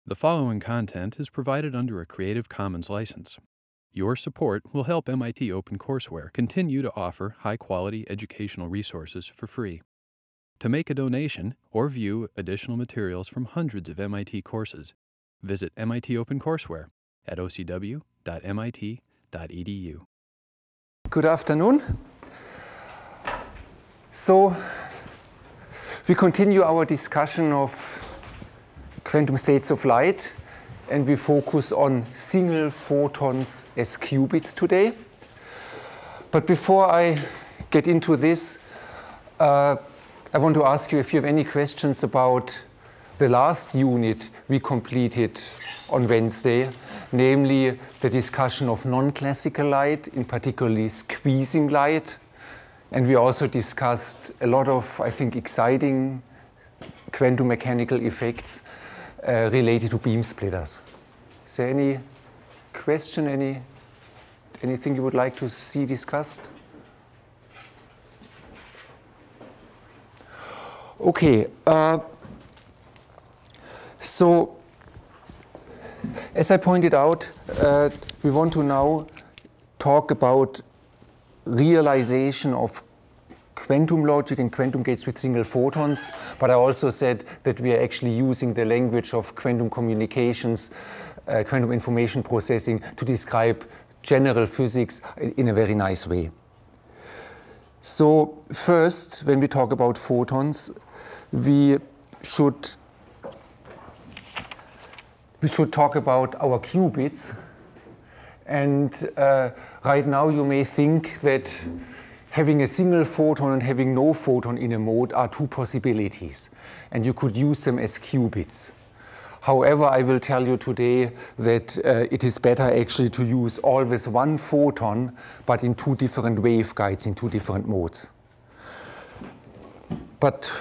The following content is provided under a Creative Commons license. Your support will help MIT OpenCourseware continue to offer high-quality educational resources for free. To make a donation or view additional materials from hundreds of MIT courses, visit MIT OpenCourseware at ocw.mit.edu. Good afternoon. So, we continue our discussion of quantum states of light, and we focus on single photons as qubits today. But before I get into this, I want to ask you if you have any questions about the last unit we completed on Wednesday, namely the discussion of non-classical light, in particularly squeezing light. And we also discussed a lot of, I think, exciting quantum mechanical effects related to beam splitters. Is there any question, anything you would like to see discussed? Okay, so as I pointed out, we want to now talk about realization of quantum logic and quantum gates with single photons, but I also said that we are actually using the language of quantum communications, quantum information processing to describe general physics in a very nice way. So first, when we talk about photons, we should talk about our qubits. And right now you may think that having a single photon and having no photon in a mode are two possibilities, and you could use them as qubits. However, I will tell you today that it is better actually to use always one photon, but in two different waveguides, in two different modes. But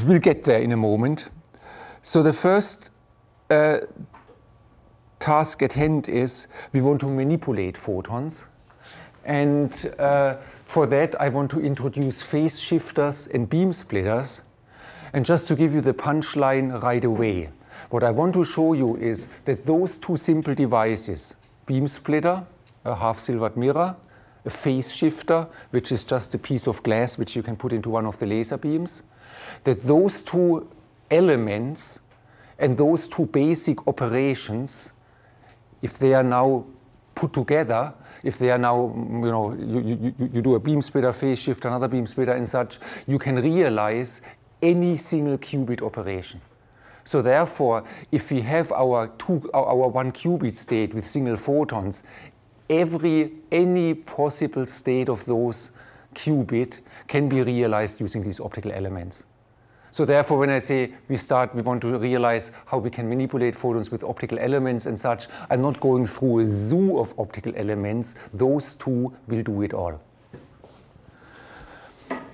we'll get there in a moment. So the first task at hand is we want to manipulate photons, and for that I want to introduce phase shifters and beam splitters. And just to give you the punchline right away, what I want to show you is that those two simple devices, beam splitter, a half-silvered mirror, a phase shifter, which is just a piece of glass which you can put into one of the laser beams, that those two elements and those two basic operations, if they are now put together, if they are now, you do a beam splitter, phase shift, another beam splitter and such, you can realize any single qubit operation. So therefore, if we have our one qubit state with single photons, any possible state of those qubit can be realized using these optical elements. So therefore, when I say we want to realize how we can manipulate photons with optical elements and such, I'm not going through a zoo of optical elements. Those two will do it all.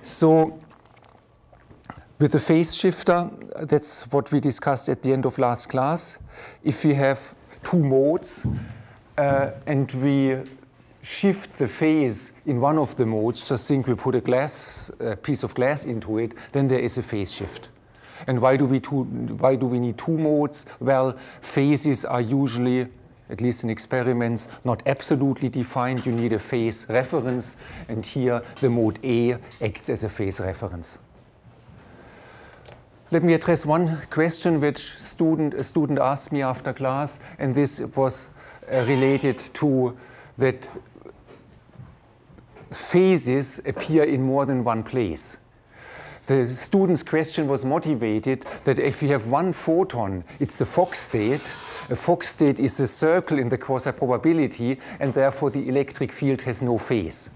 So with the phase shifter, that's what we discussed at the end of last class. If we have two modes and we shift the phase in one of the modes, just think we put a piece of glass into it, then there is a phase shift. And why do we need two modes? Well, phases are usually, at least in experiments, not absolutely defined. You need a phase reference, and here the mode A acts as a phase reference. Let me address one question which a student asked me after class, and this was related to that phases appear in more than one place. The student's question was motivated that if we have one photon, it's a Fock state. A Fock state is a circle in the quasi-probability, and therefore the electric field has no phase.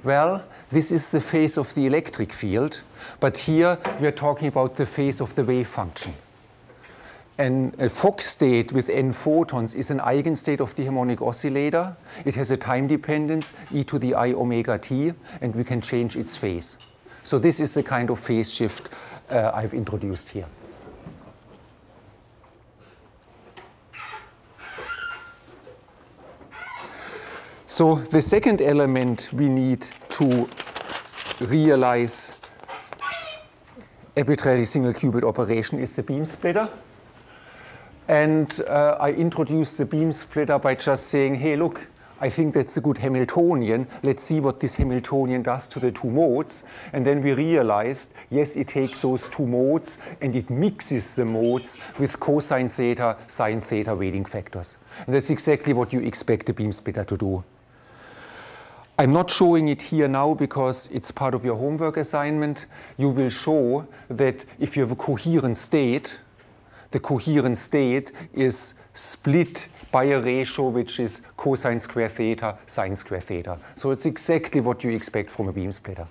Well, this is the phase of the electric field, but here we are talking about the phase of the wave function. And a Fock state with n photons is an eigenstate of the harmonic oscillator. It has a time dependence, e to the I omega t, and we can change its phase. So this is the kind of phase shift I've introduced here. So the second element we need to realize arbitrary single qubit operation is the beam splitter. And I introduced the beam splitter by just saying, hey, look, I think that's a good Hamiltonian. Let's see what this Hamiltonian does to the two modes. And then we realized, yes, it takes those two modes and it mixes the modes with cosine theta, sine theta weighting factors. And that's exactly what you expect a beam splitter to do. I'm not showing it here now because it's part of your homework assignment. You will show that if you have a coherent state, the coherent state is split by a ratio which is cosine square theta, sine square theta. So it's exactly what you expect from a beam splitter.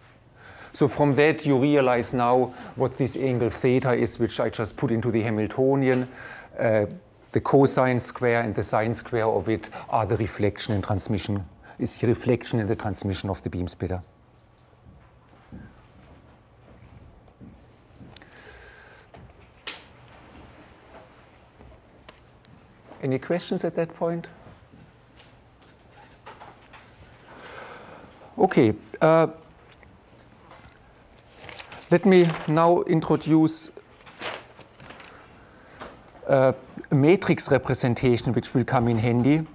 So from that you realize now what this angle theta is, which I just put into the Hamiltonian. The cosine square and the sine square of it are the reflection and transmission, is the reflection and the transmission of the beam splitter. Any questions at that point? Okay, let me now introduce a matrix representation which will come in handy.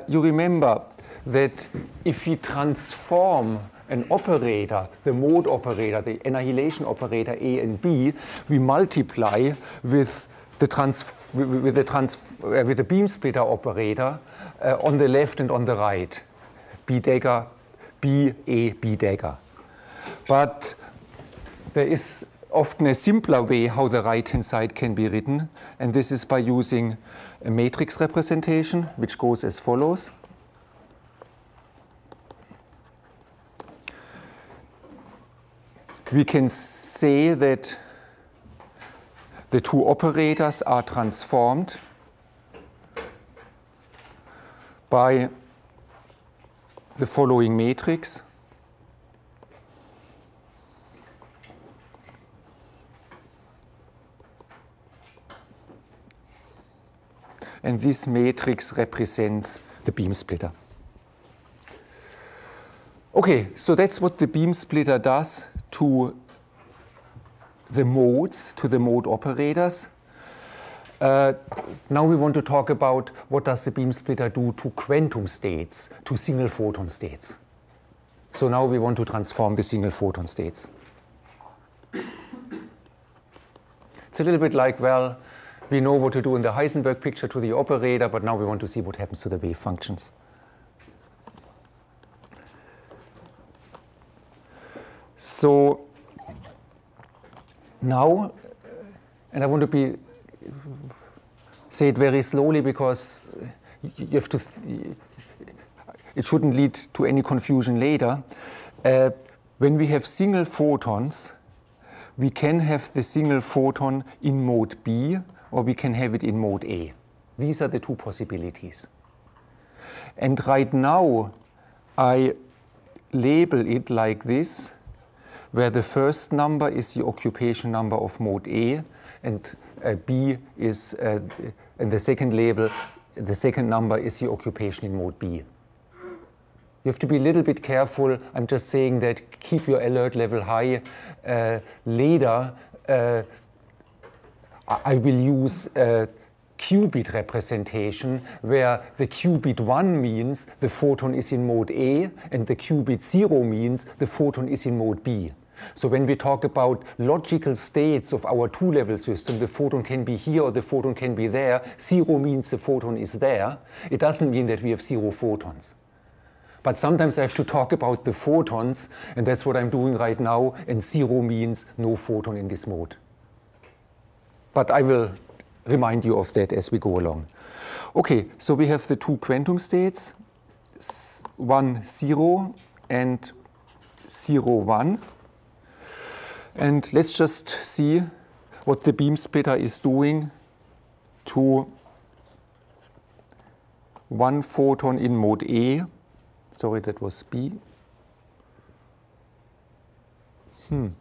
You remember that if we transform an operator, the mode operator, the annihilation operator A and B, we multiply with the beam splitter operator on the left and on the right, B dagger, B, A, B dagger. But there is often a simpler way how the right-hand side can be written, and this is by using a matrix representation, which goes as follows. We can say that the two operators are transformed by the following matrix. And this matrix represents the beam splitter. Okay, so that's what the beam splitter does to the modes, to the mode operators. Now we want to talk about what does the beam splitter do to quantum states, to single photon states. So now we want to transform the single photon states. It's a little bit like, well, we know what to do in the Heisenberg picture to the operator, but now we want to see what happens to the wave functions. So now, and I want to say it very slowly because you have to, it shouldn't lead to any confusion later. When we have single photons, we can have the single photon in mode B or we can have it in mode A. These are the two possibilities. And right now, I label it like this, where the first number is the occupation number of mode A, and B is, and the second label, the second number is the occupation in mode B. You have to be a little bit careful. I'm just saying that keep your alert level high. Later, I will use a qubit representation where the qubit 1 means the photon is in mode A and the qubit 0 means the photon is in mode B. So when we talk about logical states of our two-level system, the photon can be here or the photon can be there. 0 means the photon is there. It doesn't mean that we have 0 photons. But sometimes I have to talk about the photons, and that's what I'm doing right now, and 0 means no photon in this mode. But I will remind you of that as we go along. Okay, so we have the two quantum states, 1, 0 and 0, 1. And let's just see what the beam splitter is doing to one photon in mode A. Sorry, that was B. I'm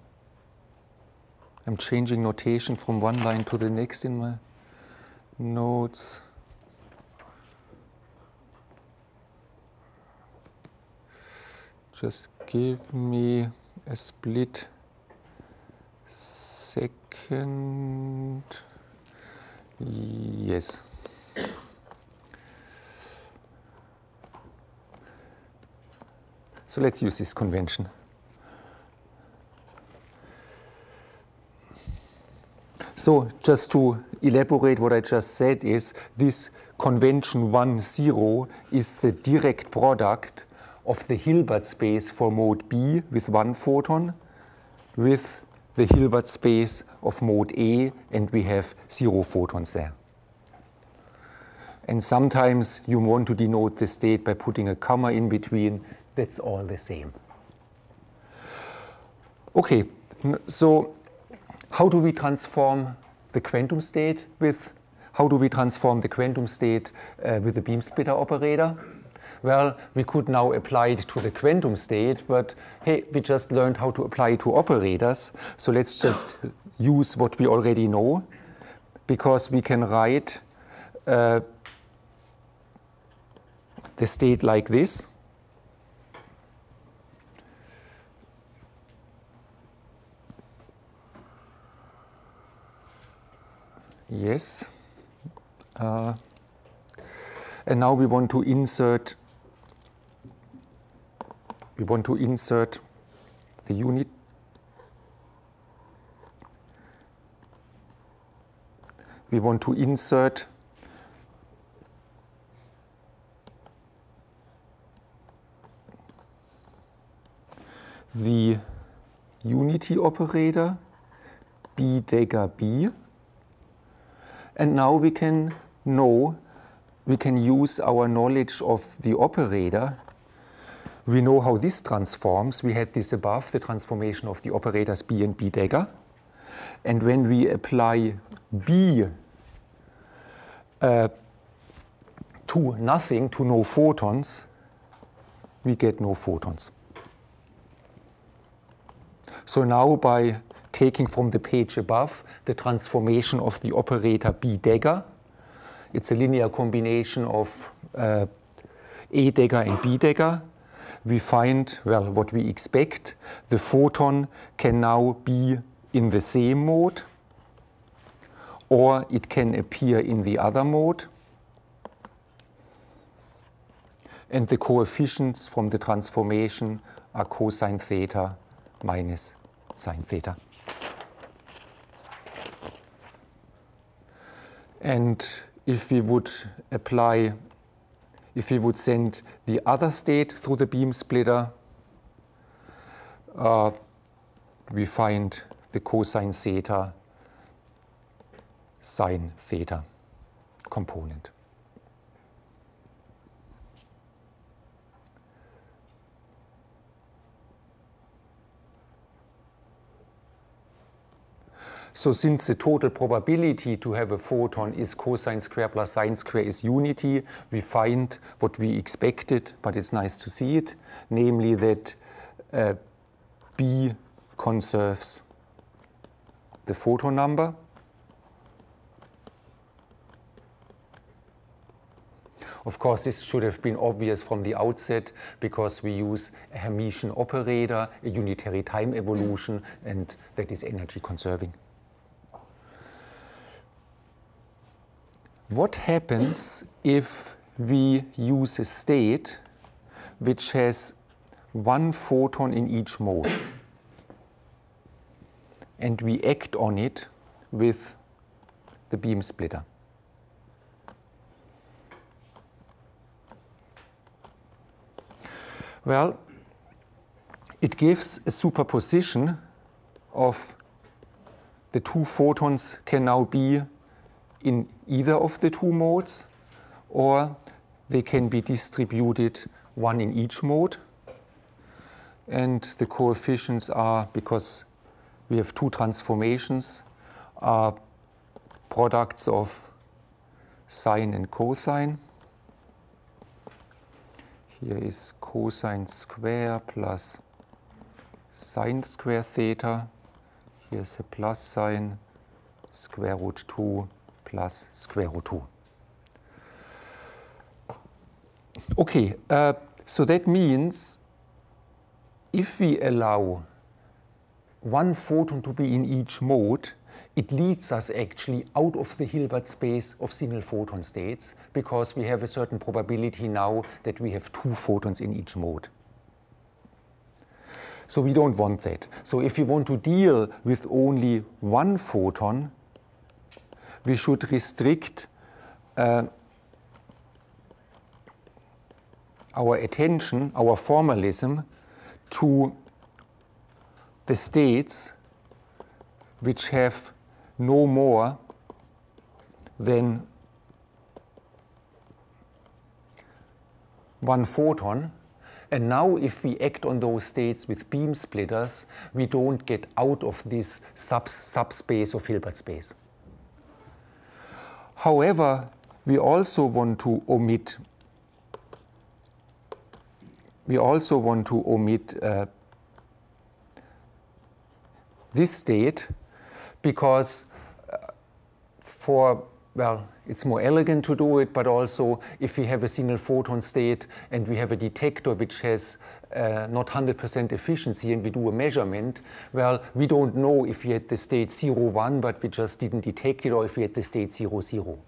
changing notation from one line to the next in my notes. Just give me a split second. Yes. So let's use this convention. So just to elaborate what I just said is this convention 1, 0 is the direct product of the Hilbert space for mode B with 1 photon with the Hilbert space of mode A, and we have 0 photons there. And sometimes you want to denote the state by putting a comma in between. That's all the same. Okay, so how do we transform the quantum state with the beam splitter operator? Well, we could now apply it to the quantum state, but hey, we just learned how to apply it to operators. So let's just use what we already know, because we can write the state like this. Yes. And now we want to insert the unit. We want to insert the unity operator B dagger B. And now we can use our knowledge of the operator. We know how this transforms. We had this above, the transformation of the operators B and B dagger. And when we apply B to nothing, to no photons, we get no photons. So now by taking from the page above the transformation of the operator B dagger, it's a linear combination of A dagger and B dagger, we find, well, what we expect. The photon can now be in the same mode, or it can appear in the other mode. And the coefficients from the transformation are cosine theta minus sine theta. And if we would send the other state through the beam splitter, we find the cosine theta sine theta component. So since the total probability to have a photon is cosine square plus sine square is unity, we find what we expected, but it's nice to see it, namely that B conserves the photon number. Of course, this should have been obvious from the outset, because we use a Hermitian operator, a unitary time evolution, and that is energy conserving. What happens if we use a state which has one photon in each mode, and we act on it with the beam splitter? Well, it gives a superposition of the two photons can now be in either of the two modes, or they can be distributed one in each mode. And the coefficients are, because we have two transformations, are products of sine and cosine. Here is cosine square plus sine square theta. Here's a plus sine square root 2 plus square root 2. Okay, so that means if we allow one photon to be in each mode, it leads us actually out of the Hilbert space of single photon states, because we have a certain probability now that we have 2 photons in each mode. So we don't want that. So if we want to deal with only 1 photon, we should restrict our attention, our formalism, to the states which have no more than 1 photon. And now if we act on those states with beam splitters, we don't get out of this subspace of Hilbert space. However, we also want to omit this state, because it's more elegant to do it, but also if we have a single photon state and we have a detector which has not 100% efficiency and we do a measurement, well, we don't know if we had the state 0, 1, but we just didn't detect it, or if we had the state 0, 0.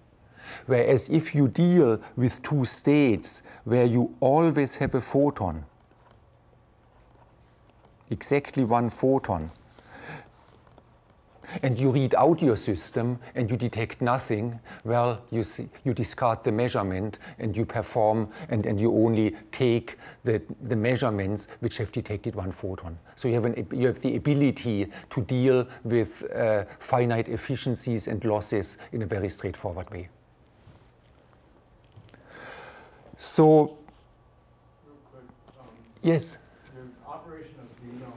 Whereas if you deal with 2 states where you always have a photon, exactly 1 photon, and you read out your system and you detect nothing, well, you discard the measurement and you perform and you only take the measurements which have detected 1 photon. So you have the ability to deal with finite efficiencies and losses in a very straightforward way. So, real quick, yes? your operation of B on 1,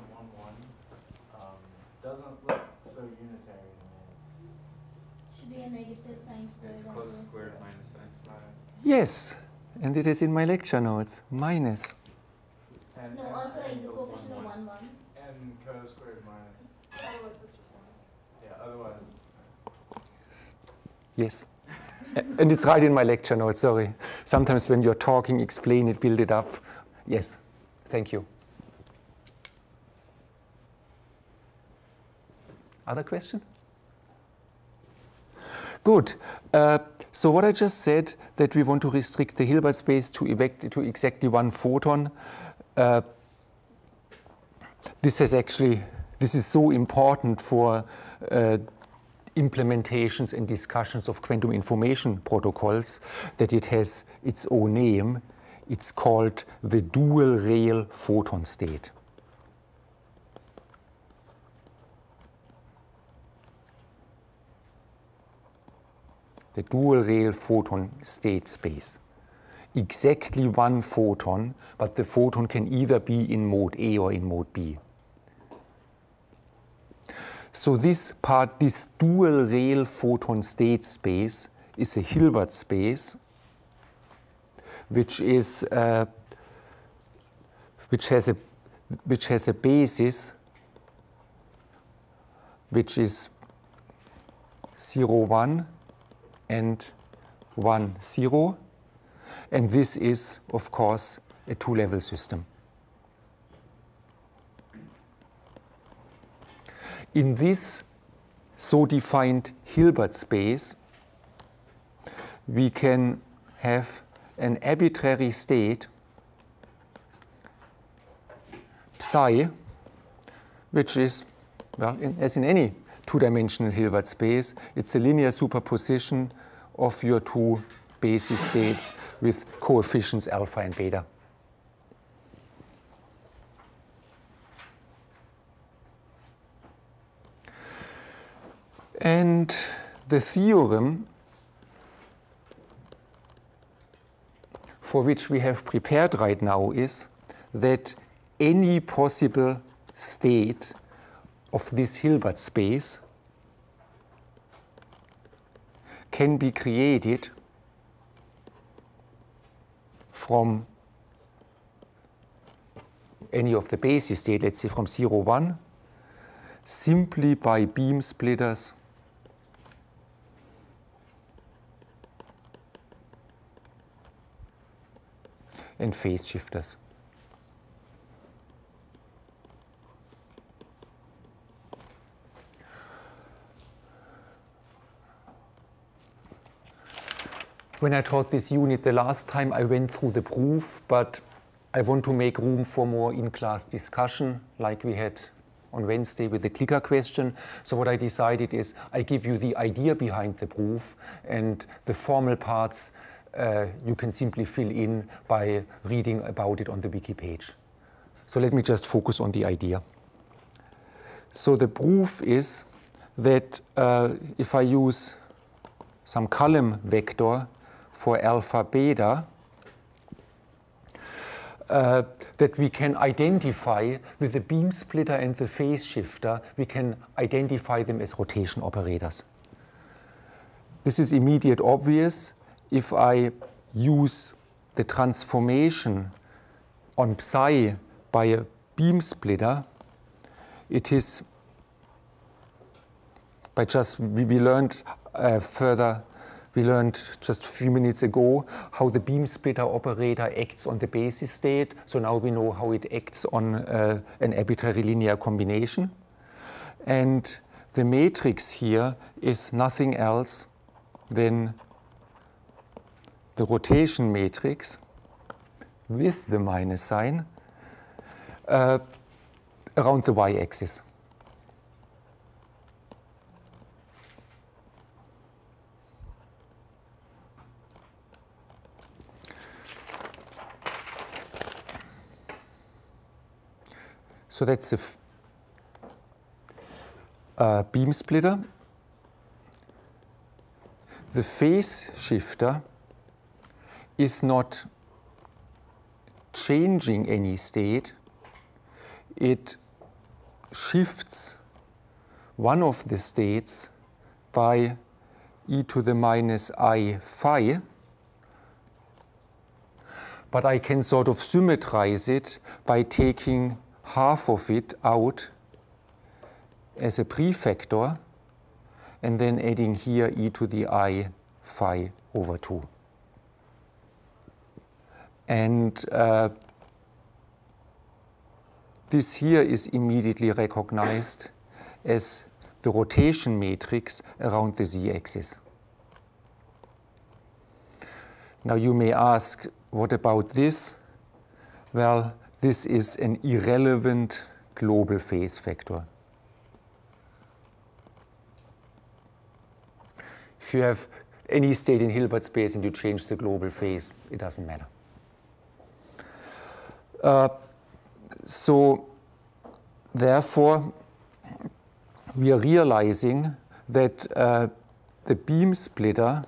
1 doesn't look so unitary to me. Should be a negative sine squared. It's cos squared minus sine squared. Yes, and it is in my lecture notes, minus. And, No, and, also like and the coefficient of 1, 1. and cos squared minus. Otherwise, it's just 1. Yeah, otherwise. Yes. And it's right in my lecture notes, sorry. Sometimes when you're talking, explain it, build it up. Yes, thank you. Other question? Good. So what I just said, that we want to restrict the Hilbert space to exactly 1 photon. This is so important for implementations and discussions of quantum information protocols that it has its own name. It's called the dual rail photon state. The dual rail photon state space. Exactly 1 photon, but the photon can either be in mode A or in mode B. So this dual rail photon state space is a Hilbert space, which has a basis which is 0, 1 and 1, 0, and this is, of course, a 2-level system. In this so defined Hilbert space, we can have an arbitrary state psi, which is, well, as in any 2-dimensional Hilbert space, it's a linear superposition of your 2 basis states with coefficients alpha and beta. And the theorem for which we have prepared right now is that any possible state of this Hilbert space can be created from any of the basis states, let's say from 0, 1, simply by beam splitters and phase shifters. When I taught this unit the last time, I went through the proof, but I want to make room for more in-class discussion, like we had on Wednesday with the clicker question. So what I decided is I give you the idea behind the proof, and the formal parts you can simply fill in by reading about it on the wiki page. So let me just focus on the idea. So the proof is that if I use some column vector for alpha beta, that we can identify with the beam splitter and the phase shifter, we can identify them as rotation operators. This is immediate obvious. If I use the transformation on psi by a beam splitter, it is by just, we learned we learned just a few minutes ago how the beam splitter operator acts on the basis state. So now we know how it acts on an arbitrary linear combination. And the matrix here is nothing else than the rotation matrix with the minus sign around the y-axis. So that's a beam splitter. The phase shifter is not changing any state. It shifts one of the states by e to the minus I phi, but I can sort of symmetrize it by taking half of it out as a prefactor and then adding here e to the I phi over 2. And this here is immediately recognized as the rotation matrix around the z-axis. Now you may ask, what about this? Well, this is an irrelevant global phase factor. If you have any state in Hilbert space and you change the global phase, it doesn't matter. So therefore, we are realizing that the beam splitter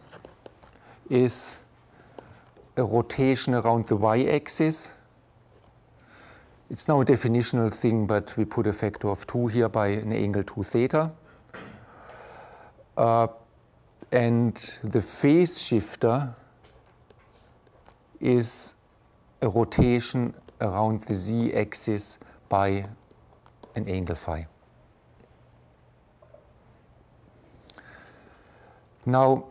is a rotation around the y-axis. It's now a definitional thing, but we put a factor of 2 here by an angle 2 theta. And the phase shifter is a rotation around the z-axis by an angle phi. Now,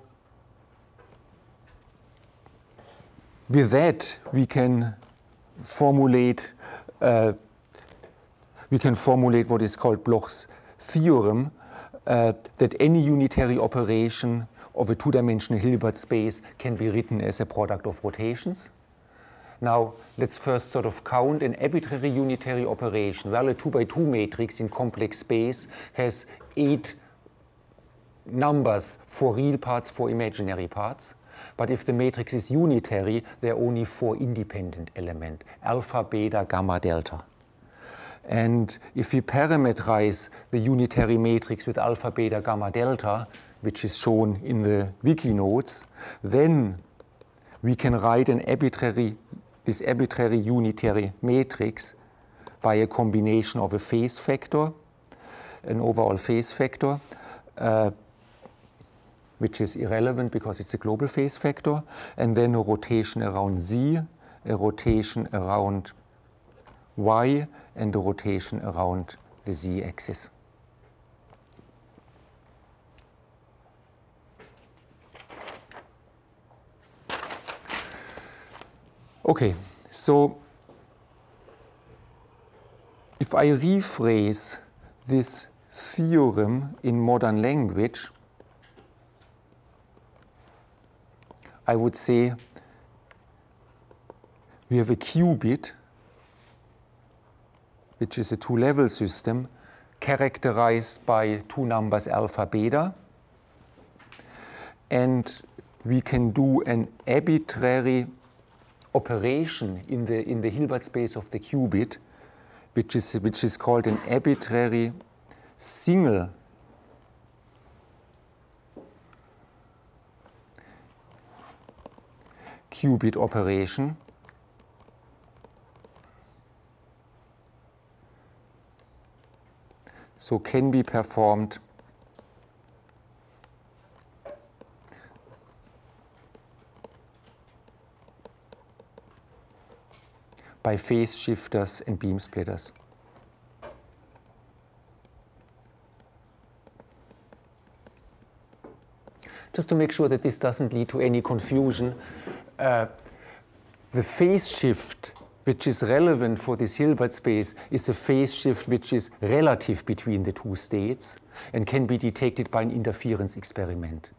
with that, we can formulate what is called Bloch's theorem, that any unitary operation of a two-dimensional Hilbert space can be written as a product of rotations. Now, let's first sort of count an arbitrary unitary operation. Well, a 2x2 matrix in complex space has 8 numbers for real parts, for imaginary parts. But if the matrix is unitary, there are only 4 independent elements, alpha, beta, gamma, delta. And if we parameterize the unitary matrix with alpha, beta, gamma, delta, which is shown in the wiki notes, then we can write this arbitrary unitary matrix by a combination of a phase factor, an overall phase factor, which is irrelevant because it's a global phase factor, and then a rotation around z, a rotation around y, and a rotation around the z-axis. Okay, so if I rephrase this theorem in modern language, I would say we have a qubit, which is a two-level system, characterized by two numbers alpha, beta, and we can do an arbitrary operation in the Hilbert space of the qubit, which is called an arbitrary single qubit operation. So can be performed by phase shifters and beam splitters. Just to make sure that this doesn't lead to any confusion, the phase shift which is relevant for this Hilbert space is a phase shift which is relative between the two states and can be detected by an interference experiment.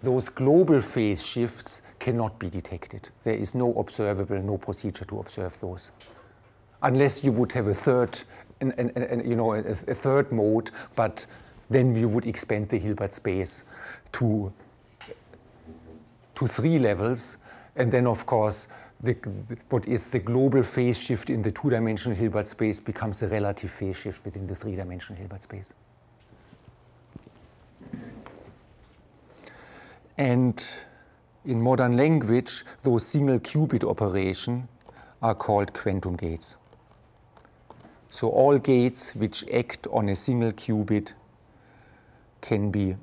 Those global phase shifts cannot be detected. There is no observable, no procedure to observe those, unless you would have a third, a third mode. But then you would expand the Hilbert space to 3 levels, and then of course what is the global phase shift in the 2-dimensional Hilbert space becomes a relative phase shift within the 3-dimensional Hilbert space. And in modern language, those single qubit operations are called quantum gates. So all gates which act on a single qubit can be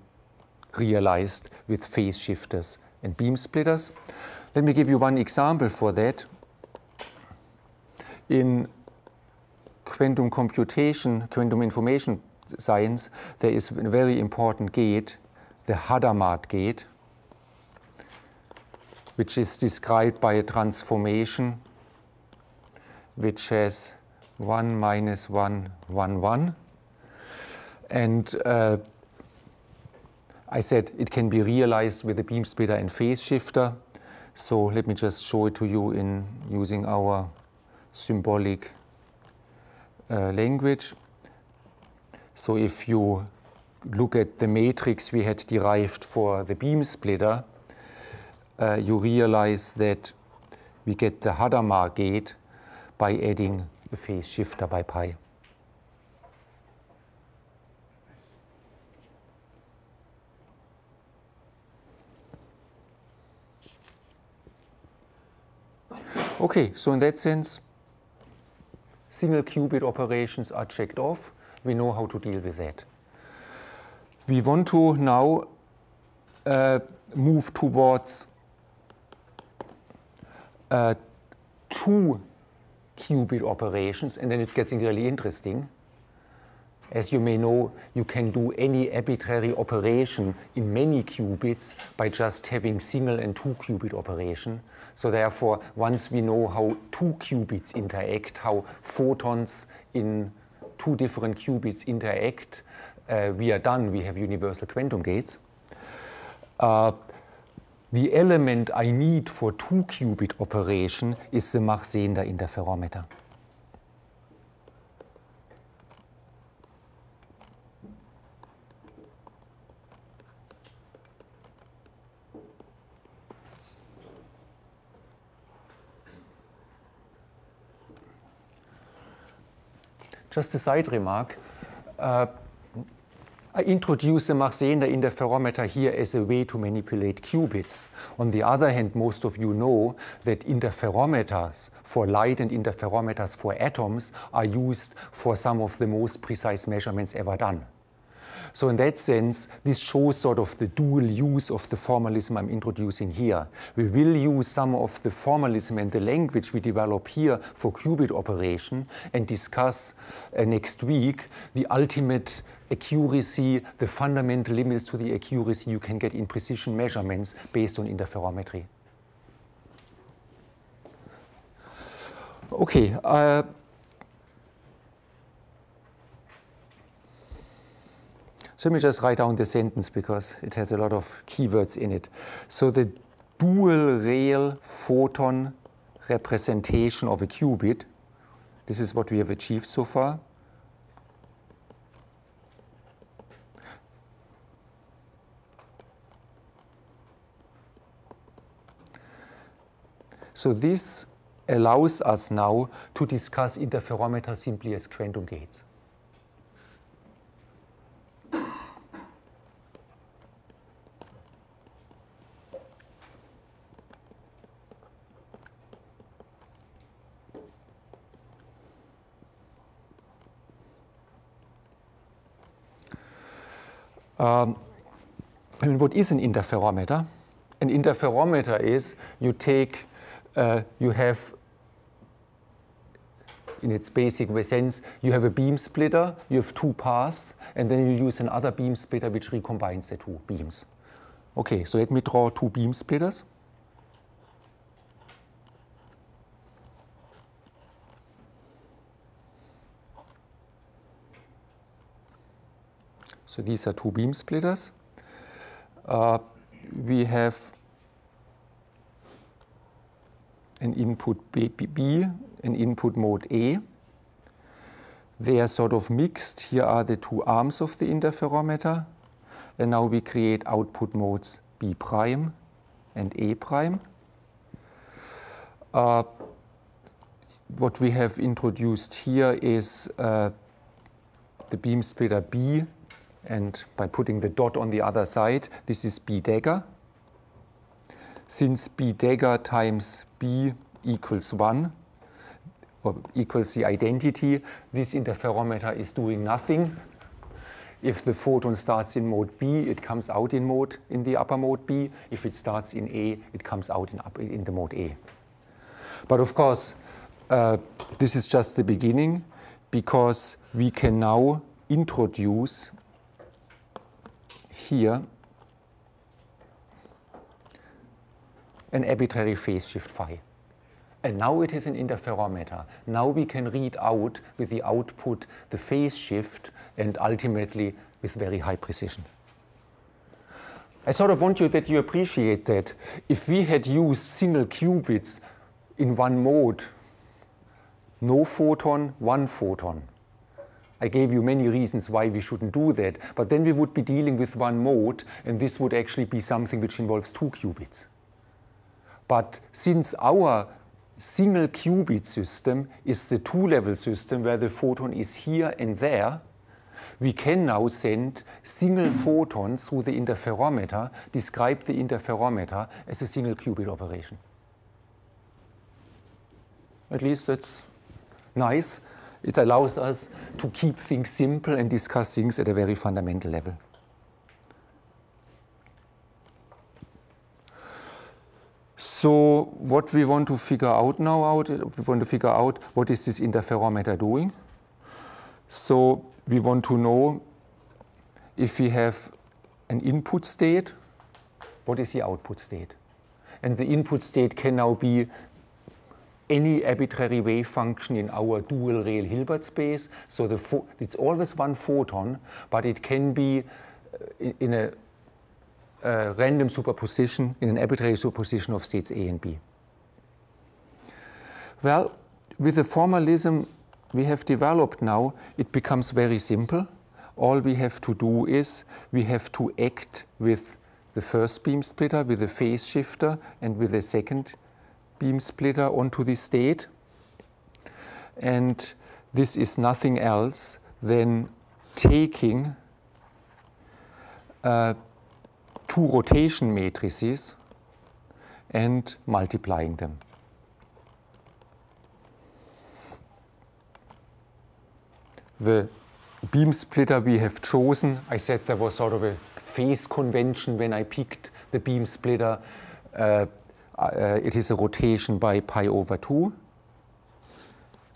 realized with phase shifters and beam splitters. Let me give you one example for that. In quantum computation, quantum information science, there is a very important gate, the Hadamard gate, which is described by a transformation which has 1 minus 1, 1, 1. And I said it can be realized with a beam splitter and phase shifter. So let me just show it to you in using our symbolic language. So if you look at the matrix we had derived for the beam splitter, you realize that we get the Hadamard gate by adding the phase shifter by pi. Okay, so in that sense, single qubit operations are checked off. We know how to deal with that. We want to now move towards 2 qubit operations, and then it's getting really interesting. As you may know, you can do any arbitrary operation in many qubits by just having single and 2 qubit operation. So therefore, once we know how 2 qubits interact, how photons in 2 different qubits interact, we are done. We have universal quantum gates. The element I need for 2 qubit operation is the Mach-Sehender interferometer. Just a side remark. I introduce the Mach-Sehender interferometer here as a way to manipulate qubits. On the other hand, most of you know that interferometers for light and interferometers for atoms are used for some of the most precise measurements ever done. So in that sense, this shows sort of the dual use of the formalism I'm introducing here. We will use some of the formalism and the language we develop here for qubit operation and discuss next week the ultimate accuracy, the fundamental limits to the accuracy you can get in precision measurements based on interferometry. Okay. So let me just write down the sentence because it has a lot of keywords in it. So the dual rail photon representation of a qubit. This is what we have achieved so far. So this allows us now to discuss interferometer simply as quantum gates. What is an interferometer? An interferometer is you take you have, in its basic sense, you have a beam splitter, you have two paths, and then you use another beam splitter which recombines the two beams. Okay, so let me draw two beam splitters. So these are two beam splitters. We have an input B, an input mode A. They are sort of mixed. Here are the two arms of the interferometer. And now we create output modes B prime and A prime. What we have introduced here is the beam splitter B, and by putting the dot on the other side, this is B dagger. Since B dagger times B equals 1, or equals the identity, this interferometer is doing nothing. If the photon starts in mode B, it comes out in the upper mode B. If it starts in A, it comes out in the mode A. But of course, this is just the beginning, because we can now introduce here an arbitrary phase shift phi. And now it is an interferometer. Now we can read out with the output the phase shift, and ultimately with very high precision. I sort of want you that you appreciate that if we had used single qubits in one mode, no photon, one photon, I gave you many reasons why we shouldn't do that, but then we would be dealing with one mode, and this would actually be something which involves two qubits. But since our single qubit system is the two-level system where the photon is here and there, we can now send single photons through the interferometer, describe the interferometer as a single qubit operation. At least that's nice. It allows us to keep things simple and discuss things at a very fundamental level. So what we want to figure out now, we want to figure out what is this interferometer doing. So we want to know if we have an input state, what is the output state? And the input state can now be any arbitrary wave function in our dual rail Hilbert space. So it's always one photon, but it can be in a random superposition, in an arbitrary superposition of states A and B. Well, with the formalism we have developed now, it becomes very simple. All we have to do is we have to act with the first beam splitter, with a phase shifter, and with the second beam splitter onto the state. And this is nothing else than taking two rotation matrices and multiplying them. The beam splitter we have chosen, I said there was sort of a phase convention when I picked the beam splitter. It is a rotation by pi over 2.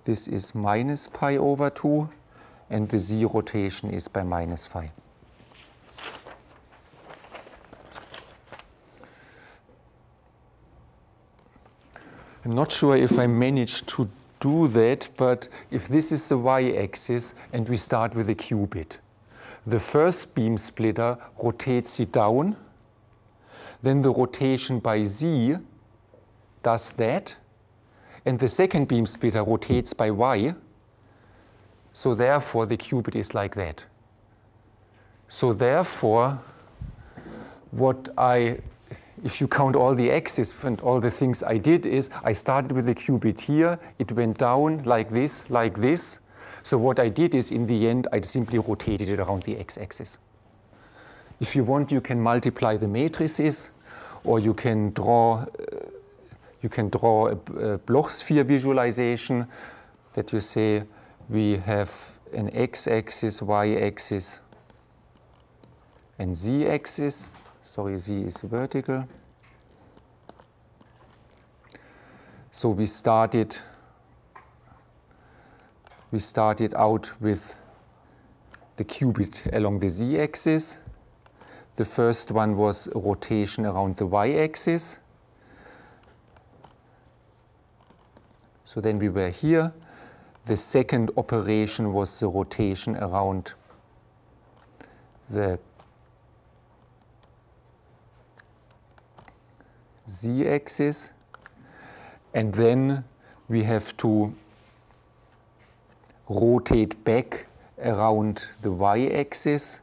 This is minus pi over 2, and the z rotation is by minus phi. I'm not sure if I managed to do that, but if this is the y-axis and we start with a qubit, the first beam splitter rotates it down, then the rotation by Z does that, and the second beam splitter rotates by Y, so therefore the qubit is like that. So therefore, if you count all the x's and all the things I did is, I started with the qubit here, it went down like this, like this. So what I did is, in the end, I simply rotated it around the x-axis. If you want, you can multiply the matrices, or you can draw a Bloch sphere visualization that you say we have an x-axis, y-axis, and z-axis. Sorry, z is vertical. So we started out with the qubit along the z-axis. The first one was a rotation around the y-axis. So then we were here. The second operation was the rotation around the z-axis. And then we have to rotate back around the y-axis,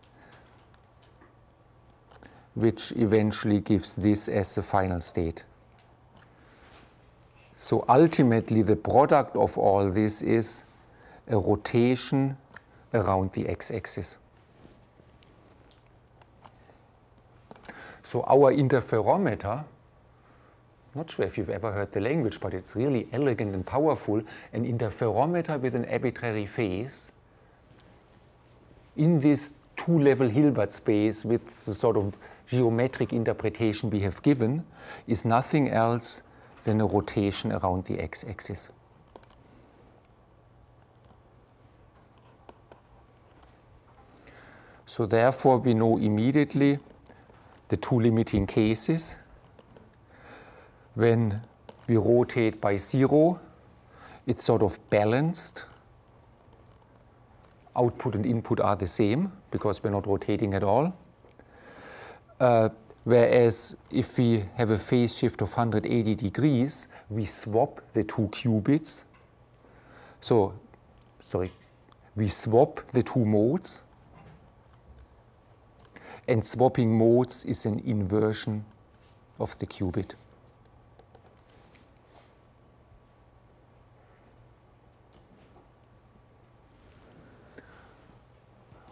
which eventually gives this as the final state. So ultimately, the product of all this is a rotation around the x-axis. So our interferometer, not sure if you've ever heard the language, but it's really elegant and powerful, an interferometer with an arbitrary phase in this two-level Hilbert space with the sort of geometric interpretation we have given is nothing else than a rotation around the x-axis. So therefore, we know immediately the two limiting cases. When we rotate by 0, it's sort of balanced. Output and input are the same because we're not rotating at all. Whereas if we have a phase shift of 180 degrees, we swap the two qubits. So, sorry, we swap the two modes. And swapping modes is an inversion of the qubit.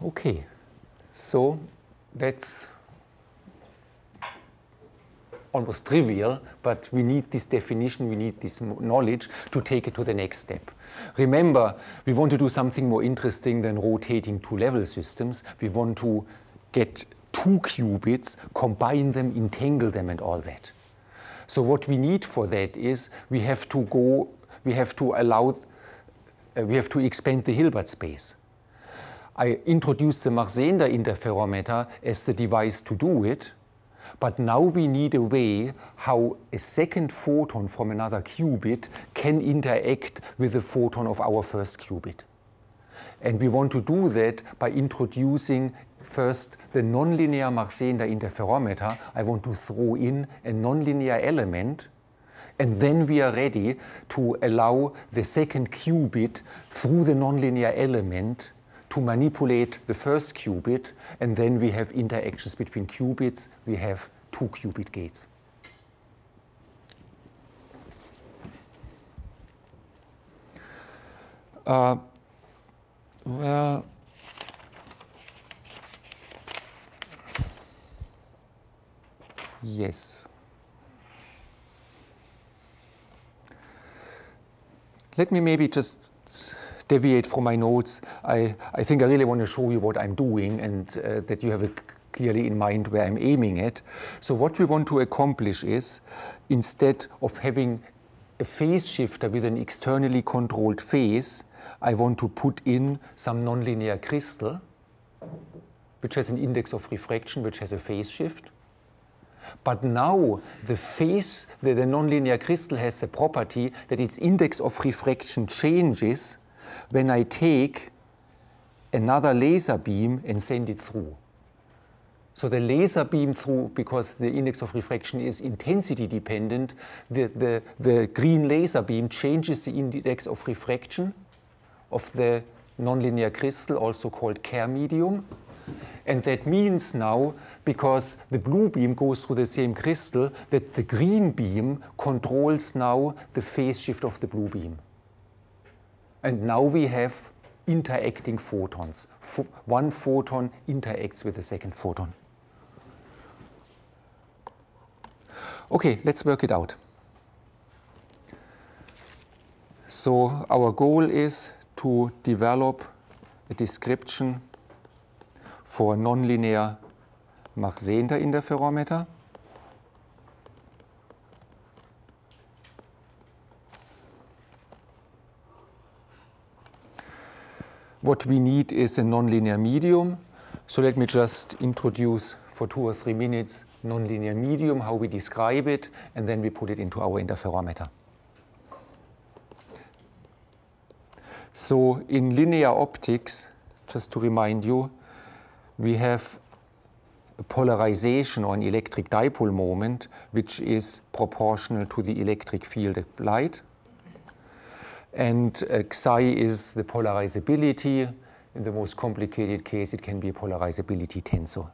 Okay, so that's almost trivial, but we need this definition, we need this knowledge to take it to the next step. Remember, we want to do something more interesting than rotating two-level systems. We want to get two qubits, combine them, entangle them, and all that. So what we need for that is we have to expand the Hilbert space. I introduced the Mach-Zehnder interferometer as the device to do it, but now we need a way how a second photon from another qubit can interact with the photon of our first qubit. And we want to do that by introducing first the nonlinear Mach-Zehnder interferometer. I want to throw in a nonlinear element, and then we are ready to allow the second qubit through the nonlinear element to manipulate the first qubit, and then we have interactions between qubits. We have two qubit gates. Well, yes. Let me maybe just deviate from my notes. I think I really want to show you what I'm doing, and that you have it clearly in mind where I'm aiming at. So what we want to accomplish is, instead of having a phase shifter with an externally controlled phase, I want to put in some nonlinear crystal, which has an index of refraction, which has a phase shift. But now the nonlinear crystal has the property that its index of refraction changes when I take another laser beam and send it through. So the laser beam through, because the index of refraction is intensity dependent, the green laser beam changes the index of refraction of the nonlinear crystal, also called Kerr medium. And that means now, because the blue beam goes through the same crystal, that the green beam controls now the phase shift of the blue beam. And now we have interacting photons. One photon interacts with the second photon. Okay, let's work it out. So our goal is to develop a description for nonlinear Mach-Zehnder interferometer. What we need is a nonlinear medium. So let me just introduce for 2 or 3 minutes nonlinear medium, how we describe it, and then we put it into our interferometer. So in linear optics, just to remind you, we have a polarization or an electric dipole moment, which is proportional to the electric field of light. And psi is the polarizability. In the most complicated case, it can be a polarizability tensor.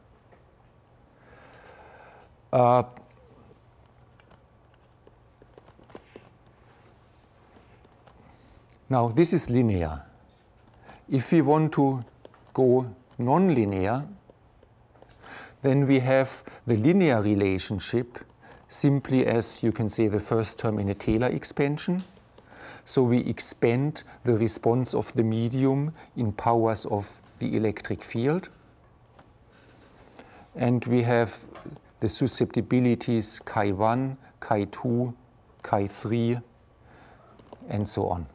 Now, this is linear. If we want to go nonlinear, then we have the linear relationship simply as, you can say, the first term in a Taylor expansion. So we expand the response of the medium in powers of the electric field. And we have the susceptibilities chi1, chi2, chi3, and so on.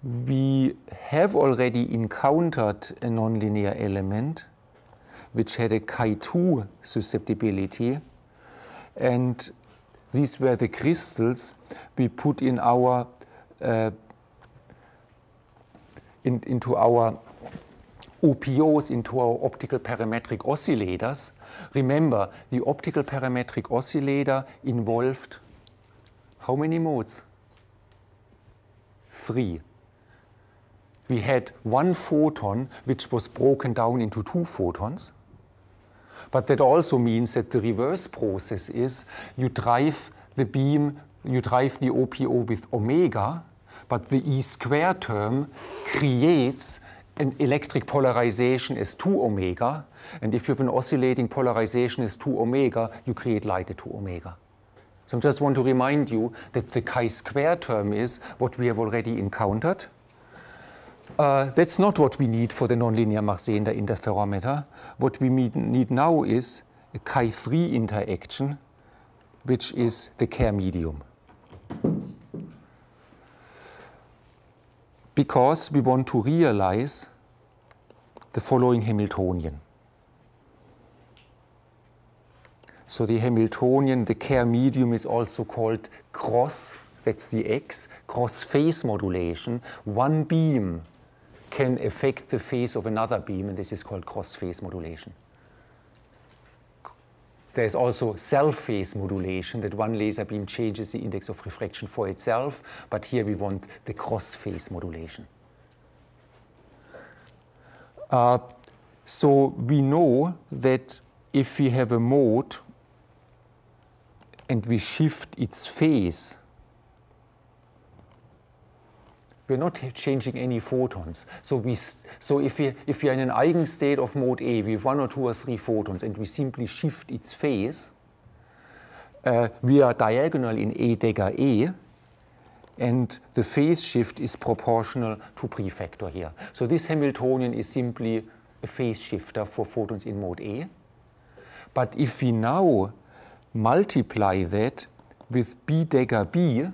We have already encountered a nonlinear element which had a chi2 susceptibility, and these were the crystals we put in our into our OPOs, into our optical parametric oscillators. Remember, the optical parametric oscillator involved how many modes? 3. We had one photon which was broken down into 2 photons. But that also means that the reverse process is you drive the beam, you drive the OPO with omega, but the E square term creates an electric polarization as 2 omega. And if you have an oscillating polarization as 2 omega, you create light at 2 omega. So I just want to remind you that the chi-square term is what we have already encountered. That's not what we need for the nonlinear Mach-Zehnder interferometer. What we need now is a chi3 interaction, which is the Kerr medium. Because we want to realize the following Hamiltonian. So the Hamiltonian, the Kerr medium, is also called cross, that's the X, cross phase modulation. One beam can affect the phase of another beam, and this is called cross phase modulation. There's also self-phase modulation, that one laser beam changes the index of refraction for itself, but here we want the cross-phase modulation. So we know that if we have a mode and we shift its phase, we're not changing any photons. So if we are in an eigenstate of mode A, we have 1 or 2 or 3 photons, and we simply shift its phase, we are diagonal in A dagger A, and the phase shift is proportional to prefactor here. So this Hamiltonian is simply a phase shifter for photons in mode A. But if we now multiply that with B dagger B,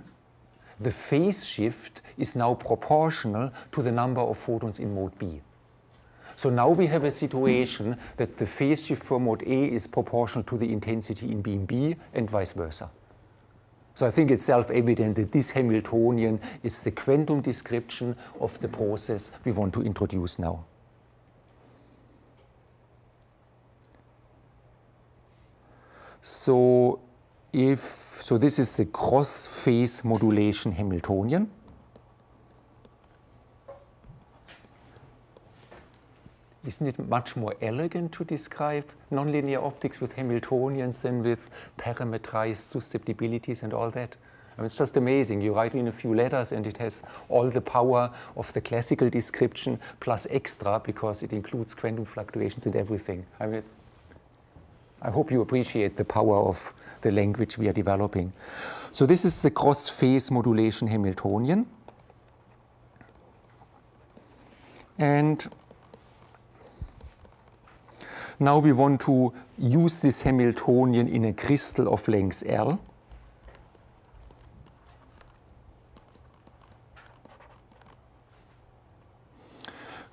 the phase shift is now proportional to the number of photons in mode B. So now we have a situation that the phase shift for mode A is proportional to the intensity in beam B and vice versa. So I think it's self-evident that this Hamiltonian is the quantum description of the process we want to introduce now. So this is the cross-phase modulation Hamiltonian. Isn't it much more elegant to describe nonlinear optics with Hamiltonians than with parametrized susceptibilities and all that? I mean, it's just amazing. You write in a few letters and it has all the power of the classical description plus extra because it includes quantum fluctuations and everything. I mean, I hope you appreciate the power of the language we are developing. So this is the cross-phase modulation Hamiltonian. And now we want to use this Hamiltonian in a crystal of length L.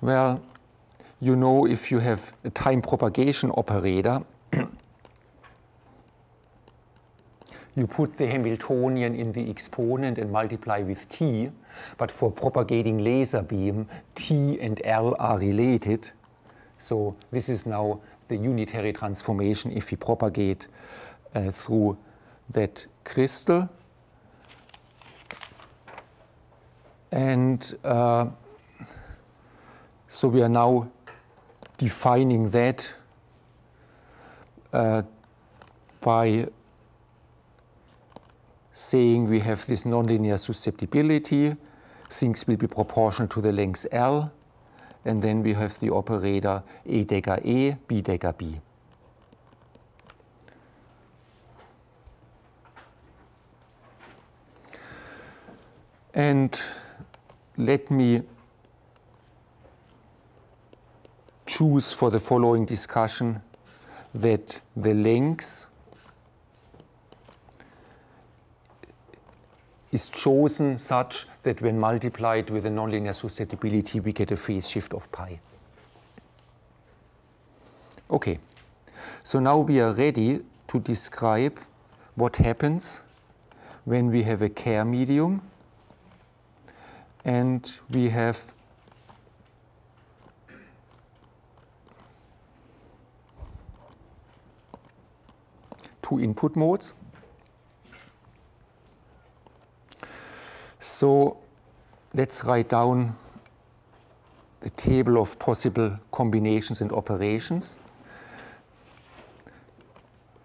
Well, you know, if you have a time propagation operator, you put the Hamiltonian in the exponent and multiply with t, but for propagating laser beam, t and L are related. So this is now the unitary transformation if we propagate through that crystal. And so we are now defining that by saying we have this nonlinear susceptibility, things will be proportional to the length L, and then we have the operator A dagger A, B dagger B. And let me choose for the following discussion that the length is chosen such that when multiplied with a nonlinear susceptibility, we get a phase shift of pi. Okay, so now we are ready to describe what happens when we have a Kerr medium and we have two input modes. So let's write down the table of possible combinations and operations.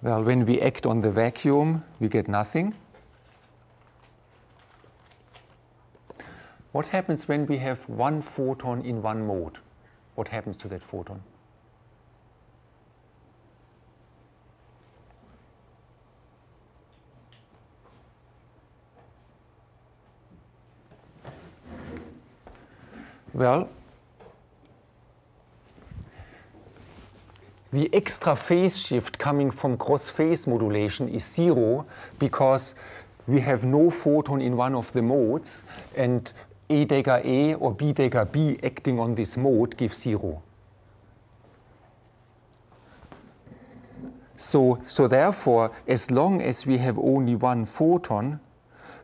Well, when we act on the vacuum, we get nothing. What happens when we have one photon in one mode? What happens to that photon? Well, the extra phase shift coming from cross-phase modulation is zero because we have no photon in one of the modes, and A dagger A or B dagger B acting on this mode gives zero. So therefore, as long as we have only one photon,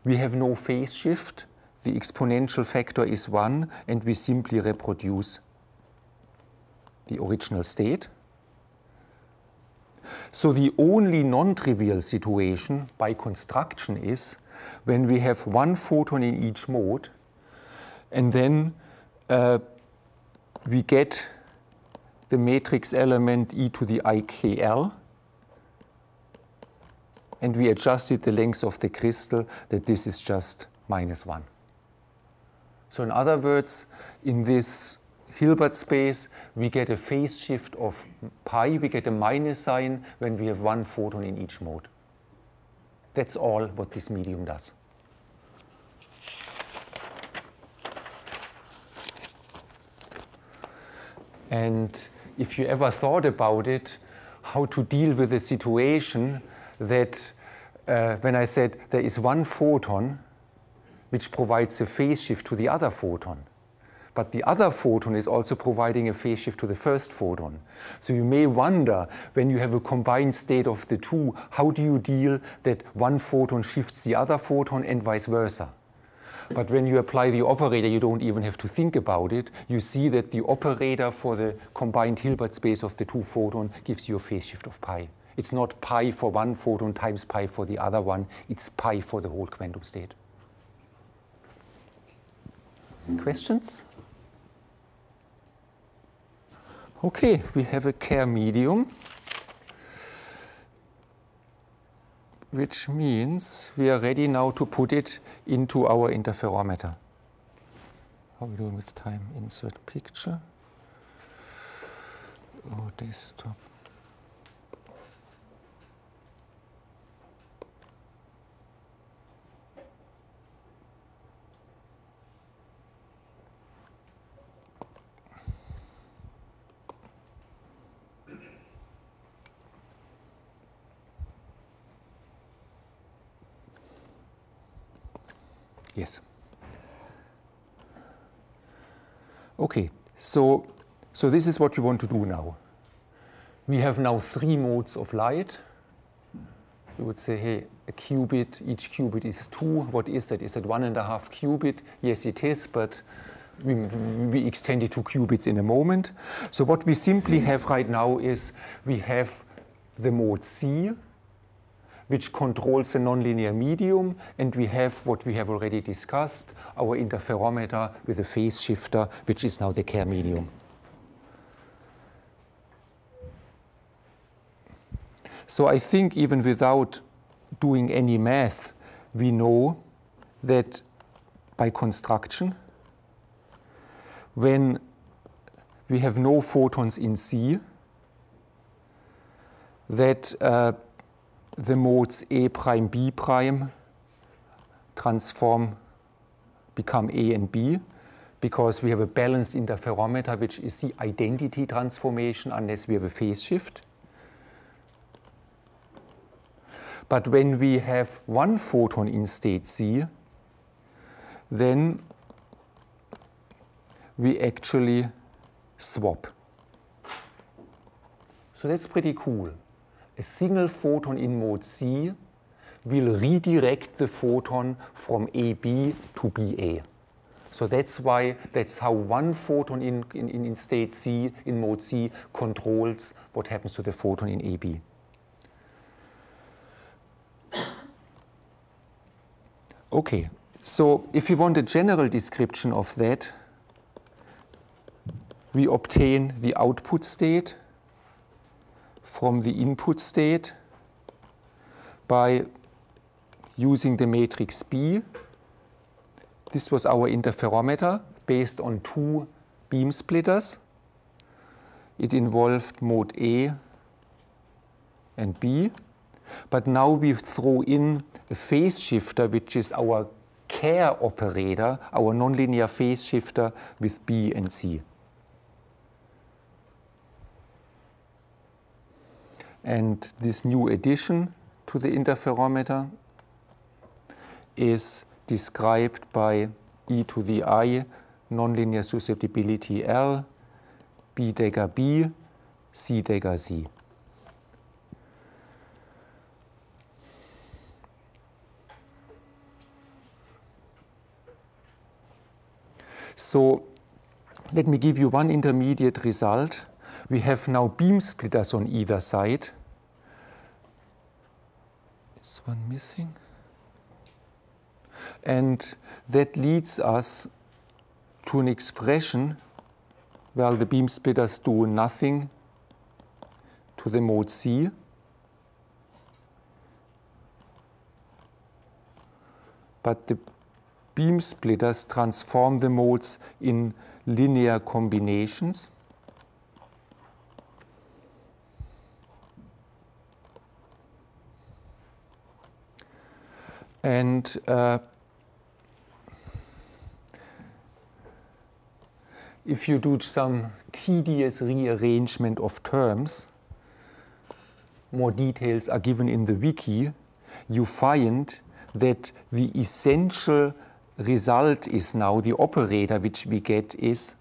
we have no phase shift. The exponential factor is 1, and we simply reproduce the original state. So the only non-trivial situation by construction is when we have one photon in each mode, and then we get the matrix element e to the ikl, and we adjusted the length of the crystal that this is just -1. So in other words, in this Hilbert space, we get a phase shift of pi, we get a minus sign when we have one photon in each mode. That's all what this medium does. And if you ever thought about it, how to deal with a situation that when I said there is one photon which provides a phase shift to the other photon. But the other photon is also providing a phase shift to the first photon. So you may wonder, when you have a combined state of the two, how do you deal that one photon shifts the other photon and vice versa? But when you apply the operator, you don't even have to think about it. You see that the operator for the combined Hilbert space of the two photons gives you a phase shift of pi. It's not pi for one photon times pi for the other one. It's pi for the whole quantum state. Questions? Okay, we have a Kerr medium, which means we are ready now to put it into our interferometer. How are we doing with time? Insert picture. Oh, desktop. Yes. Okay, so this is what we want to do now. We have now 3 modes of light. You would say, hey, a qubit, each qubit is 2. What is that? Is that 1.5 qubit? Yes, it is, but we extend it to qubits in a moment. So what we simply have right now is we have the mode C, which controls the nonlinear medium, and we have what we have already discussed, our interferometer with a phase shifter, which is now the Kerr medium. So I think even without doing any math, we know that by construction, when we have no photons in C, that the modes A prime, B prime become A and B, because we have a balanced interferometer, which is the identity transformation unless we have a phase shift. But when we have one photon in state C, then we actually swap. So that's pretty cool. A single photon in mode C will redirect the photon from AB to BA. So that's how one photon in state C, in mode C, controls what happens to the photon in AB. Okay, so if you want a general description of that, we obtain the output state from the input state by using the matrix B. This was our interferometer based on 2 beam splitters. It involved mode A and B. But now we throw in a phase shifter, which is our Kerr operator, our nonlinear phase shifter with B and C. And this new addition to the interferometer is described by e to the I nonlinear susceptibility L, B dagger B, C dagger Z. So let me give you one intermediate result. We have now beam splitters on either side. Is one missing? And that leads us to an expression where the beam splitters do nothing to the mode C. But the beam splitters transform the modes in linear combinations. And if you do some tedious rearrangement of terms, more details are given in the wiki, you find that the essential result is now, the operator which we get is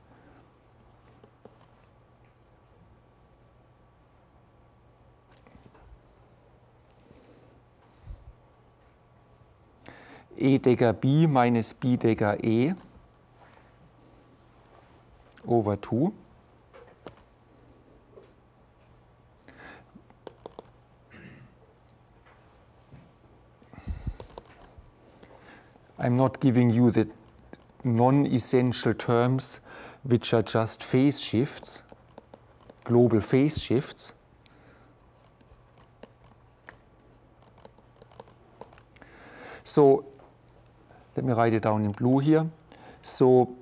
E Dagger B minus B Dagger E over 2. I'm not giving you the non-essential terms which are just phase shifts, global phase shifts. So let me write it down in blue here. So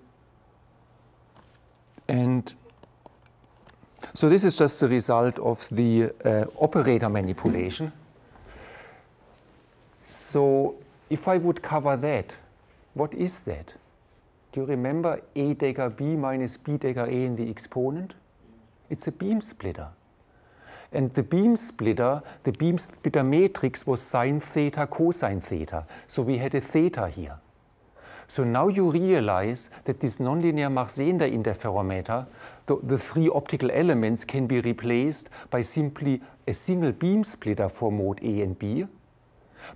this is just the result of the operator manipulation. So if I would cover that, what is that? Do you remember A Dagger B minus B Dagger A in the exponent? It's a beam splitter. And the beam splitter matrix was sine theta, cosine theta. So we had a theta here. So now you realize that this nonlinear Mach-Sehender interferometer, the three optical elements can be replaced by simply a single beam splitter for mode A and B.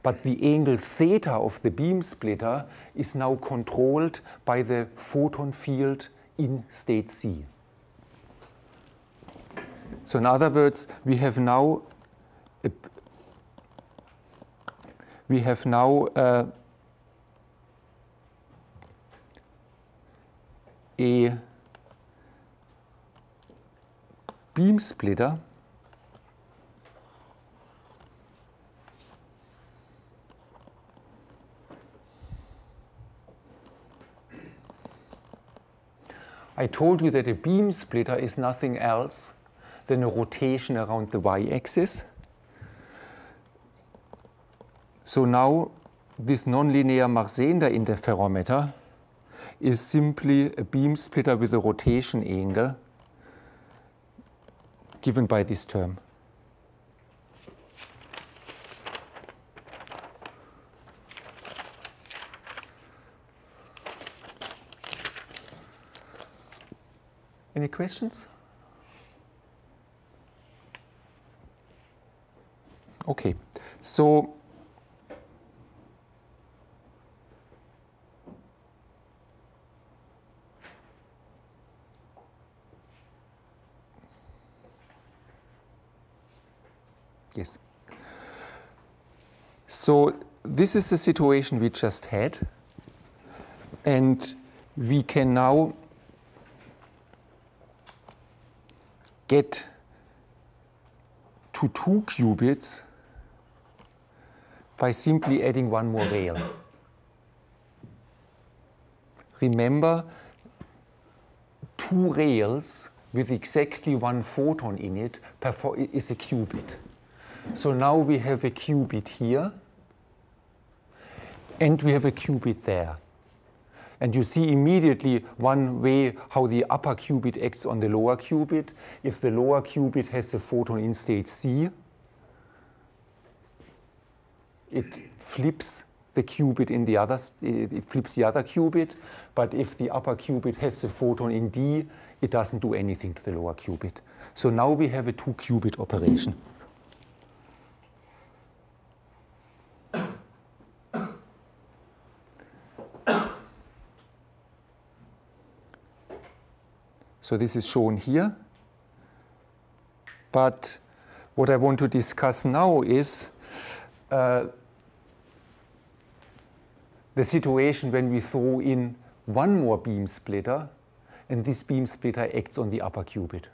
But the angle theta of the beam splitter is now controlled by the photon field in state C. So in other words, we have now a beam splitter I told you that a beam splitter is nothing else than a rotation around the y-axis. So now this nonlinear Mach-Sehender interferometer is simply a beam splitter with a rotation angle given by this term. Any questions? Okay, so yes. So this is the situation we just had, and we can now get to 2 qubits by simply adding one more rail. Remember, 2 rails with exactly 1 photon in it is a qubit. So now we have a qubit here, and we have a qubit there. And you see immediately one way how the upper qubit acts on the lower qubit. If the lower qubit has a photon in state C, it flips the qubit in the other, it flips the other qubit. But if the upper qubit has a photon in D, it doesn't do anything to the lower qubit. So now we have a 2 qubit operation. So this is shown here. But what I want to discuss now is the situation when we throw in one more beam splitter, and this beam splitter acts on the upper qubit.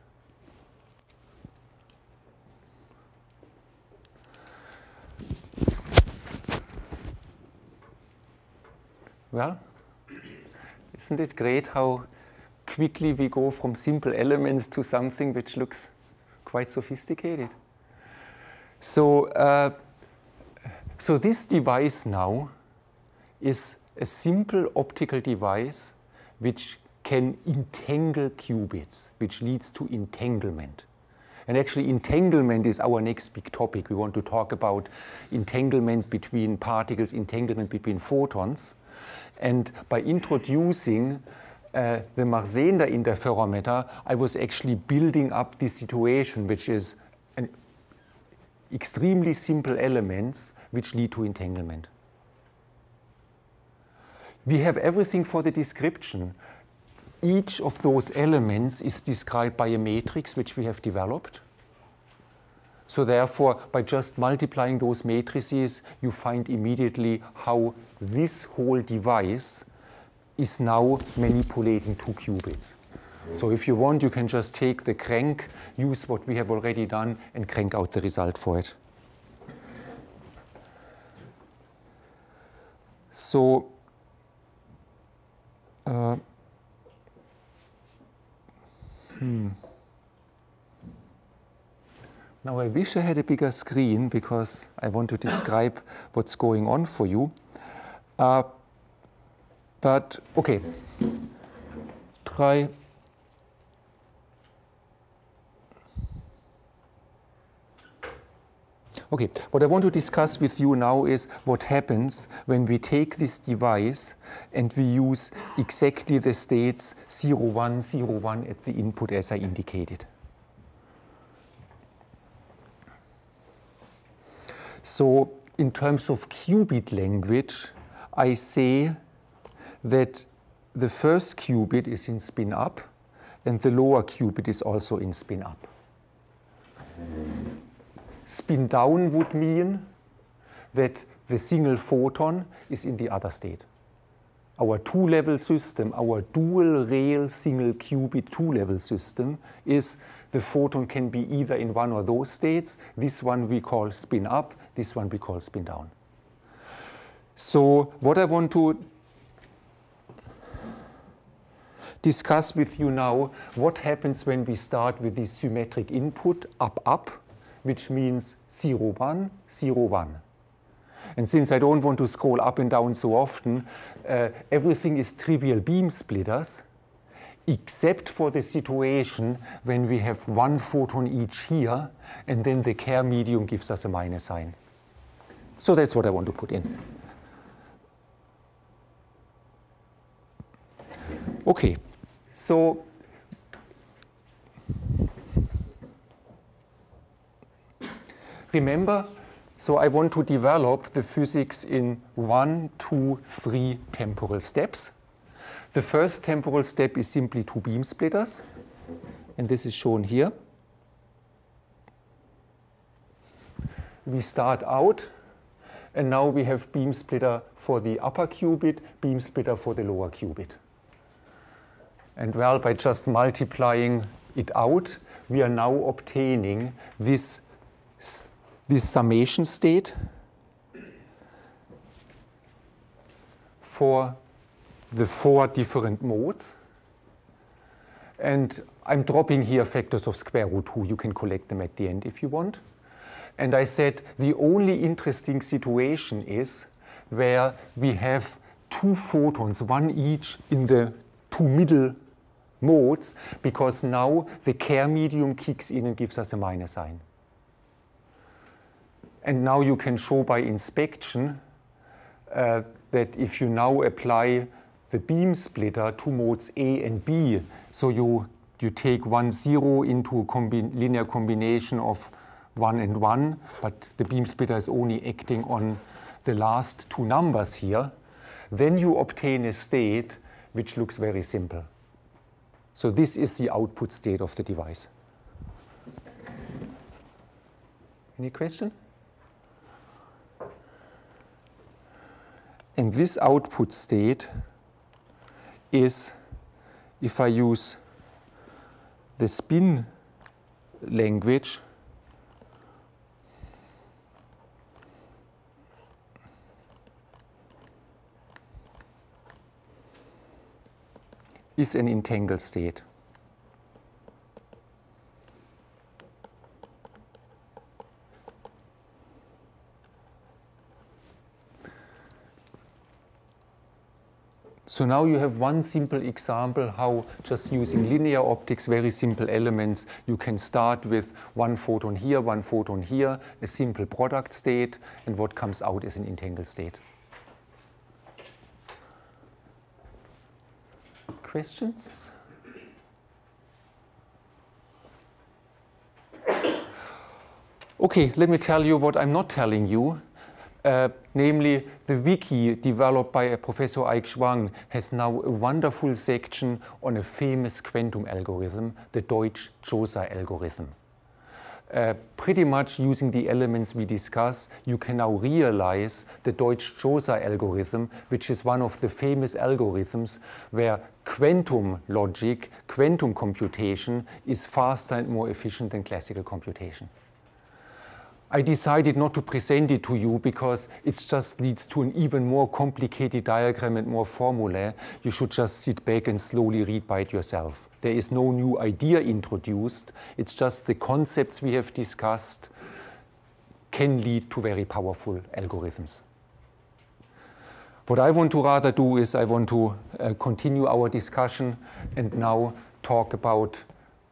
Well, isn't it great how quickly we go from simple elements to something which looks quite sophisticated? So, so this device now is a simple optical device which can entangle qubits, which leads to entanglement. And actually entanglement is our next big topic. We want to talk about entanglement between particles, entanglement between photons. And by introducing the Mersenne interferometer, I was actually building up this situation, which is an extremely simple elements which lead to entanglement. We have everything for the description. Each of those elements is described by a matrix which we have developed. So therefore, by just multiplying those matrices, you find immediately how this whole device is now manipulating 2 qubits. So if you want, you can just take the crank, use what we have already done, and crank out the result for it. So now I wish I had a bigger screen because I want to describe what's going on for you. But okay, try. Okay, what I want to discuss with you now is what happens when we take this device and we use exactly the states 0, 1, 0, 1 at the input as I indicated. So in terms of qubit language, I say that the first qubit is in spin up and the lower qubit is also in spin up. Spin down would mean that the single photon is in the other state. Our two-level system, our dual-rail single qubit two-level system is the photon can be either in one of those states. This one we call spin up, this one we call spin down. So what I want to discuss with you now, what happens when we start with this symmetric input up, which means 0, 1, 0, 1. And since I don't want to scroll up and down so often, everything is trivial beam splitters, except for the situation when we have one photon each here, and then the Kerr medium gives us a minus sign. So that's what I want to put in. Okay, so remember, so I want to develop the physics in 1, 2, 3 temporal steps. The first temporal step is simply 2 beam splitters, and this is shown here. We start out, and now we have beam splitter for the upper qubit, beam splitter for the lower qubit. And well, by just multiplying it out, we are now obtaining this summation state for the 4 different modes. And I'm dropping here factors of square root 2. You can collect them at the end if you want. And I said the only interesting situation is where we have 2 photons, one each in the 2 middle modes, because now the Kerr medium kicks in and gives us a minus sign. And now you can show by inspection that if you now apply the beam splitter to modes A and B, so you take 1, 0 into a linear combination of 1 and 1, but the beam splitter is only acting on the last 2 numbers here, then you obtain a state which looks very simple. So this is the output state of the device. Any question? And this output state is, if I use the spin language, is an entangled state. So now you have one simple example how just using linear optics, very simple elements, you can start with 1 photon here, 1 photon here, a simple product state, and what comes out is an entangled state. questions? Okay, let me tell you what I'm not telling you. Namely, the wiki developed by Professor Ike Schwang has now a wonderful section on a famous quantum algorithm, the Deutsch-Jozsa algorithm. Pretty much using the elements we discuss, you can now realize the Deutsch-Jozsa algorithm, which is one of the famous algorithms where quantum logic, quantum computation is faster and more efficient than classical computation. I decided not to present it to you because it just leads to an even more complicated diagram and more formulae. You should just sit back and slowly read by it yourself. There is no new idea introduced. It's just the concepts we have discussed can lead to very powerful algorithms. What I want to rather do is I want to continue our discussion and now talk about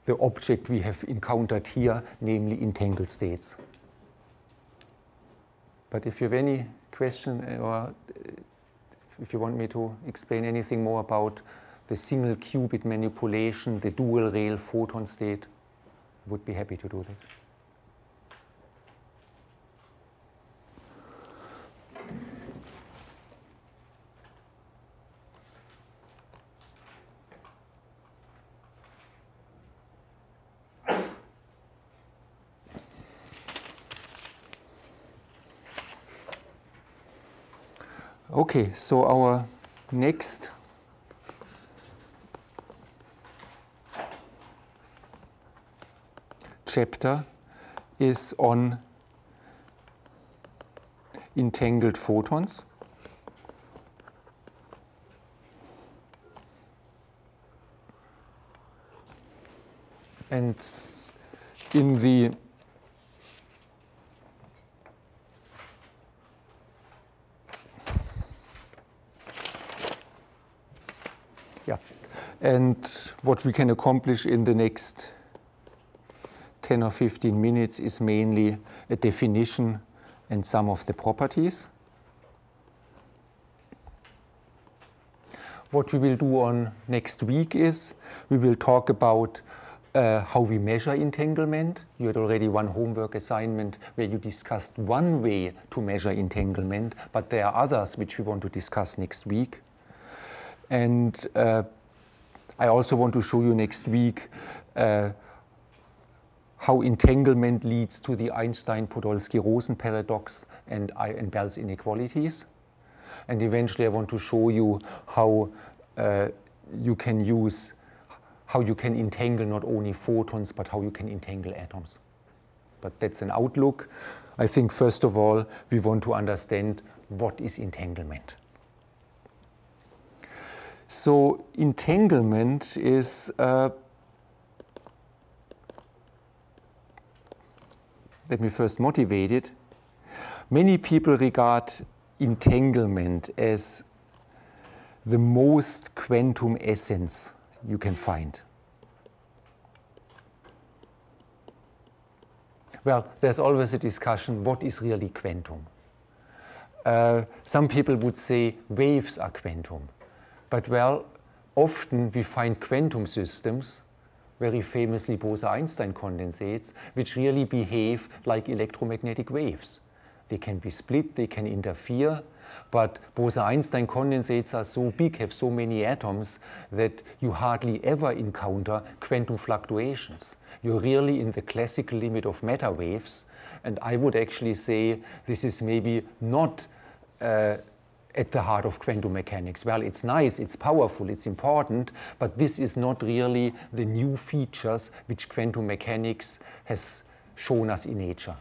the object we have encountered here, namely entangled states. But if you have any question or if you want me to explain anything more about the single qubit manipulation, the dual rail photon state, I would be happy to do that. Okay, so our next chapter is on entangled photons. And in the and what we can accomplish in the next 10 or 15 minutes is mainly a definition and some of the properties. What we will do on next week is we will talk about how we measure entanglement. You had already one homework assignment where you discussed one way to measure entanglement, but there are others which we want to discuss next week. And I also want to show you next week how entanglement leads to the Einstein-Podolsky-Rosen paradox and Bell's inequalities. And eventually I want to show you how you can entangle not only photons, but how you can entangle atoms. But that's an outlook. I think first of all, we want to understand what is entanglement. So entanglement is, let me first motivate it. Many people regard entanglement as the most quantum essence you can find. Well, there's always a discussion, what is really quantum? Some people would say waves are quantum. But well, often we find quantum systems, very famously Bose-Einstein condensates, which really behave like electromagnetic waves. They can be split, they can interfere, but Bose-Einstein condensates are so big, have so many atoms, that you hardly ever encounter quantum fluctuations. You're really in the classical limit of matter waves, and I would actually say this is maybe not at the heart of quantum mechanics. Well, it's nice, it's powerful, it's important, but this is not really the new features which quantum mechanics has shown us in nature.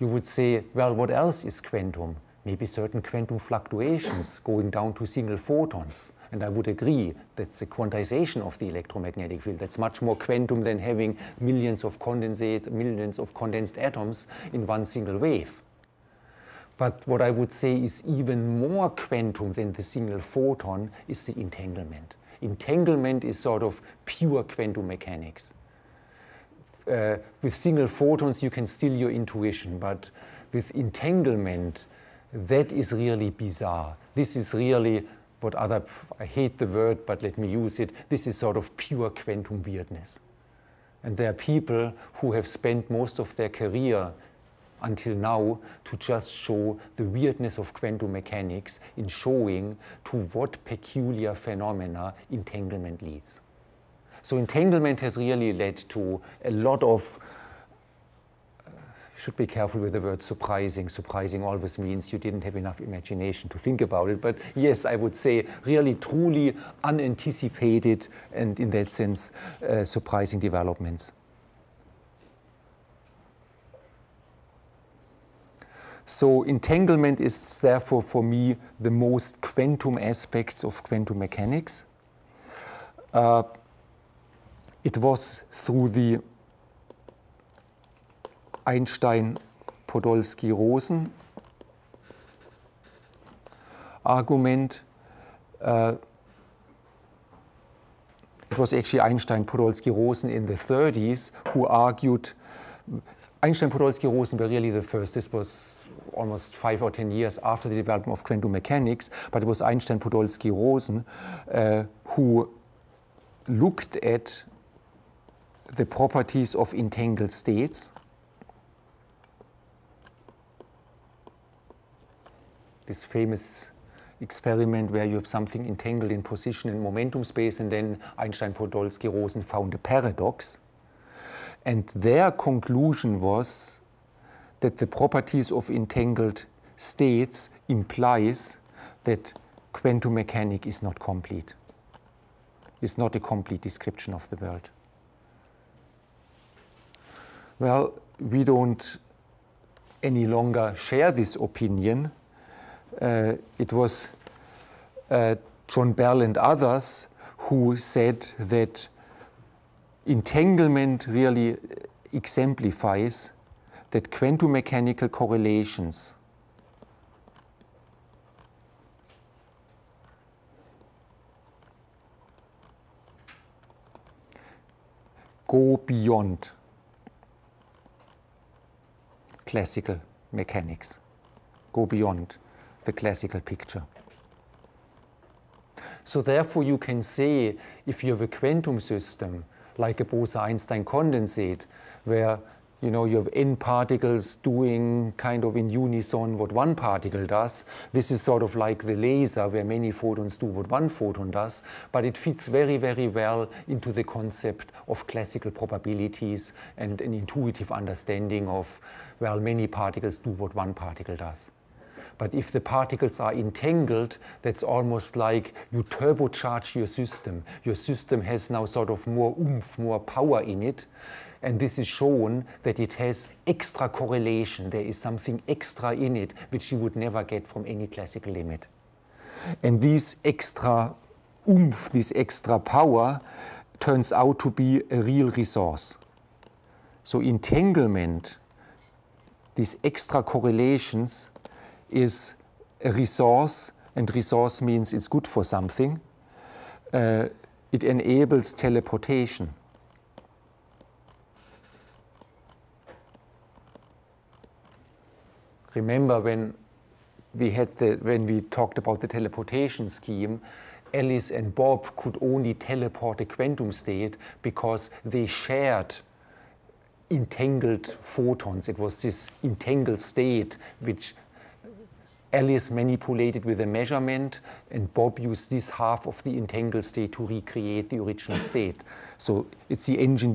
You would say, well, what else is quantum? Maybe certain quantum fluctuations going down to single photons. And I would agree, that's a quantization of the electromagnetic field. That's much more quantum than having millions of condensed atoms in one single wave. But what I would say is even more quantum than the single photon is the entanglement. Entanglement is sort of pure quantum mechanics. With single photons you can steal your intuition, but with entanglement, that is really bizarre. This is really I hate the word, but let me use it, this is sort of pure quantum weirdness. And there are people who have spent most of their career until now to just show the weirdness of quantum mechanics in showing to what peculiar phenomena entanglement leads. So entanglement has really led to a lot of, should be careful with the word surprising. Surprising always means you didn't have enough imagination to think about it. But yes, I would say really truly unanticipated and in that sense surprising developments. So entanglement is therefore for me the most quantum aspects of quantum mechanics. It was through the Einstein-Podolsky-Rosen argument. It was actually Einstein-Podolsky-Rosen in the 30s who argued. Einstein-Podolsky-Rosen were really the first. This was almost 5 or 10 years after the development of quantum mechanics, but it was Einstein-Podolsky-Rosen who looked at the properties of entangled states. This famous experiment where you have something entangled in position and momentum space, and then Einstein-Podolsky-Rosen found a paradox. And their conclusion was that the properties of entangled states implies that quantum mechanics is not complete. It's not a complete description of the world. Well, we don't any longer share this opinion. It was John Bell and others who said that entanglement really exemplifies that quantum mechanical correlations go beyond classical mechanics, go beyond the classical picture. So therefore you can say, if you have a quantum system like a Bose-Einstein condensate, where you have n particles doing kind of in unison what one particle does, this is sort of like the laser where many photons do what one photon does, but it fits very, very well into the concept of classical probabilities and an intuitive understanding of, well, many particles do what one particle does. But if the particles are entangled, that's almost like you turbocharge your system. Your system has now sort of more oomph, more power in it. And this is shown that it has extra correlation. There is something extra in it which you would never get from any classical limit. And this extra oomph, this extra power, turns out to be a real resource. So entanglement, these extra correlations, is a resource, and resource means it's good for something. It enables teleportation. Remember when we talked about the teleportation scheme, Alice and Bob could only teleport a quantum state because they shared entangled photons. It was this entangled state which Alice manipulated with a measurement, and Bob used this half of the entangled state to recreate the original state. So it's the engine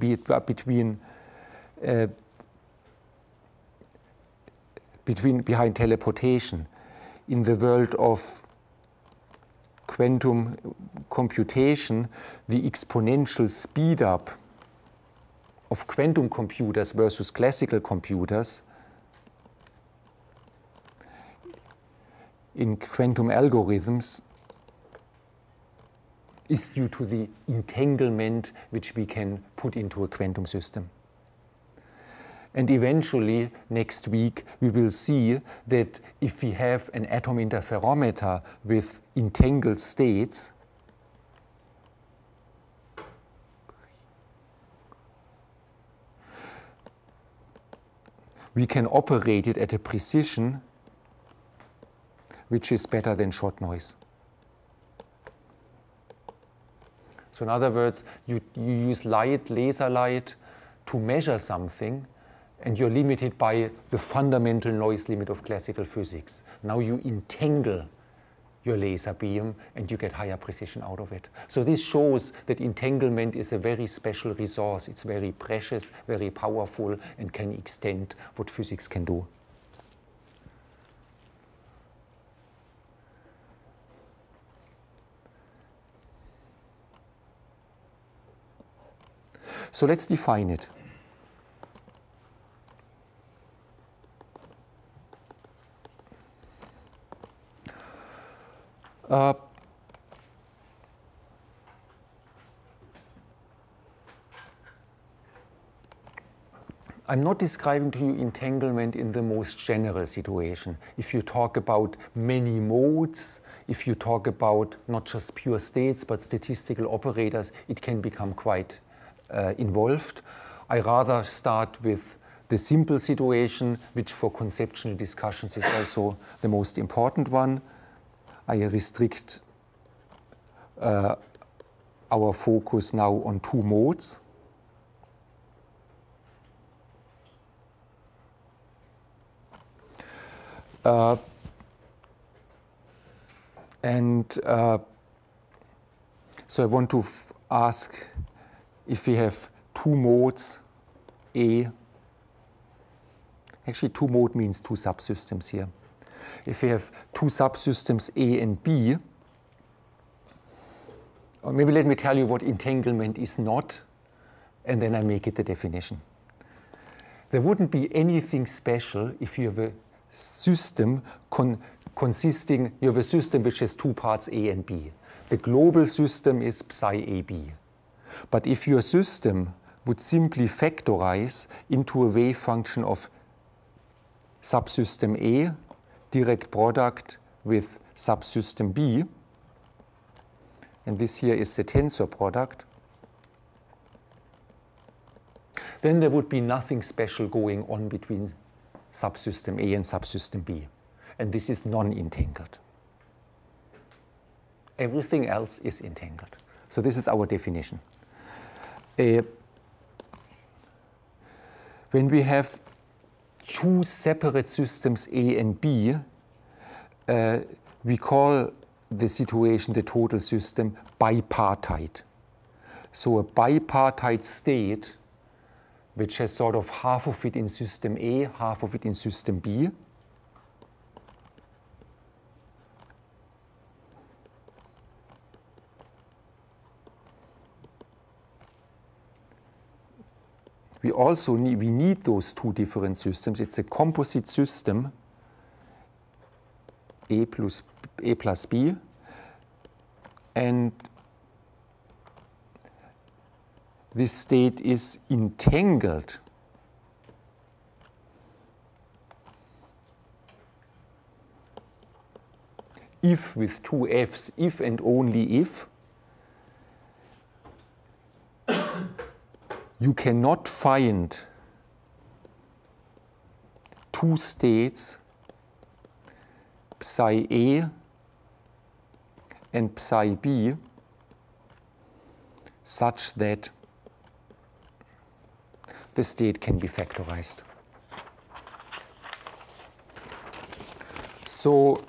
behind teleportation. In the world of quantum computation, the exponential speed up of quantum computers versus classical computers in quantum algorithms is due to the entanglement which we can put into a quantum system. And eventually, next week, we will see that if we have an atom interferometer with entangled states, we can operate it at a precision which is better than shot noise. So in other words, you use light, laser light, to measure something, and you're limited by the fundamental noise limit of classical physics. Now you entangle your laser beam and you get higher precision out of it. So this shows that entanglement is a very special resource. It's very precious, very powerful, and can extend what physics can do. So let's define it. I'm not describing to you entanglement in the most general situation. If you talk about many modes, if you talk about not just pure states but statistical operators, it can become quite involved. I rather start with the simple situation, which for conceptual discussions is also the most important one. I restrict our focus now on two modes. So I want to ask if we have two modes A. Actually, two mode means two subsystems here. If we have two subsystems A and B, or maybe let me tell you what entanglement is not, and then I make it the definition. There wouldn't be anything special if you have a system consisting, you have a system which has two parts A and B. The global system is psi AB. But if your system would simply factorize into a wave function of subsystem A, direct product with subsystem B, and this here is the tensor product, then there would be nothing special going on between subsystem A and subsystem B. And this is non-entangled. Everything else is entangled. So this is our definition. When we have two separate systems A and B, we call the situation, the total system, bipartite. So a bipartite state, which has sort of half of it in system A, half of it in system B. We also need those two different systems. It's a composite system, A plus B, and this state is entangled if with two Fs, if and only if you cannot find two states, psi A and psi B, such that the state can be factorized. So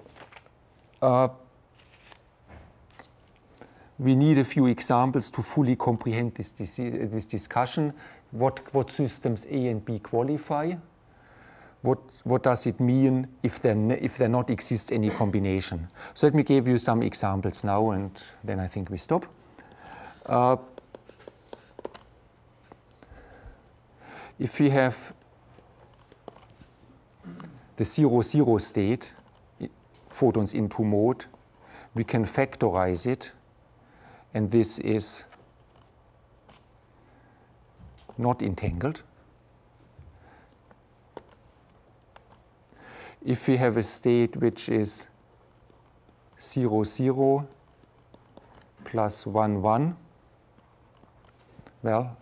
we need a few examples to fully comprehend this discussion. What systems A and B qualify? What does it mean if there not exist any combination? So let me give you some examples now, and then I think we stop. If we have the 0,0 state, photons in two mode, we can factorize it, and this is not entangled. If we have a state which is 0,0 plus 1,1, well,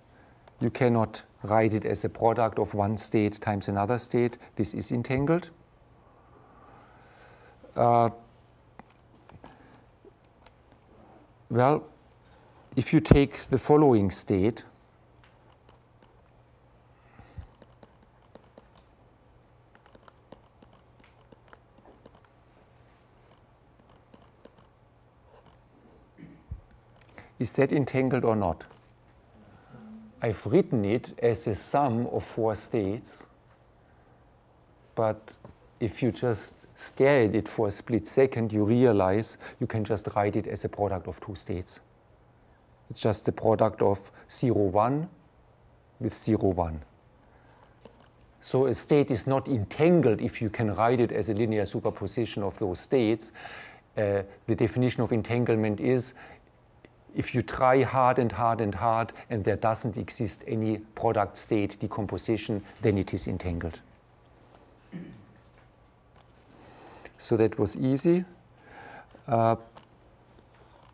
you cannot write it as a product of one state times another state. This is entangled. Well, if you take the following state, is that entangled or not? I've written it as a sum of 4 states, but if you just stare at it for a split second, you realize you can just write it as a product of 2 states. It's just the product of 0, 1 with 0, 1. So a state is not entangled if you can write it as a linear superposition of those states. The definition of entanglement is if you try hard and hard and hard and there doesn't exist any product state decomposition, then it is entangled. So that was easy.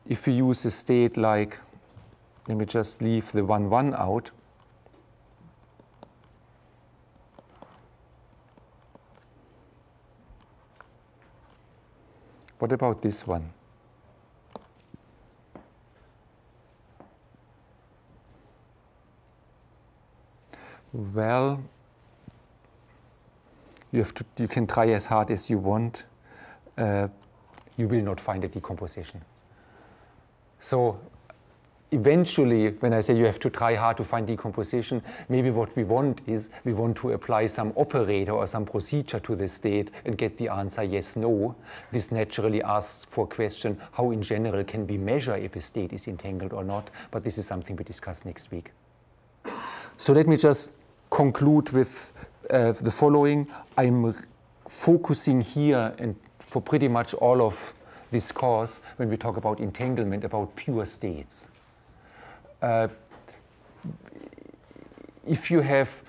If we use a state like, let me just leave the 1, 1 out. What about this one? Well, you can try as hard as you want. You will not find a decomposition. So eventually, when I say you have to try hard to find decomposition, maybe what we want is we want to apply some operator or some procedure to the state and get the answer yes, no. This naturally asks for a question, how in general can we measure if a state is entangled or not? But this is something we discuss next week. So let me just conclude with the following. I'm focusing here and for pretty much all of this course, when we talk about entanglement, about pure states. If you have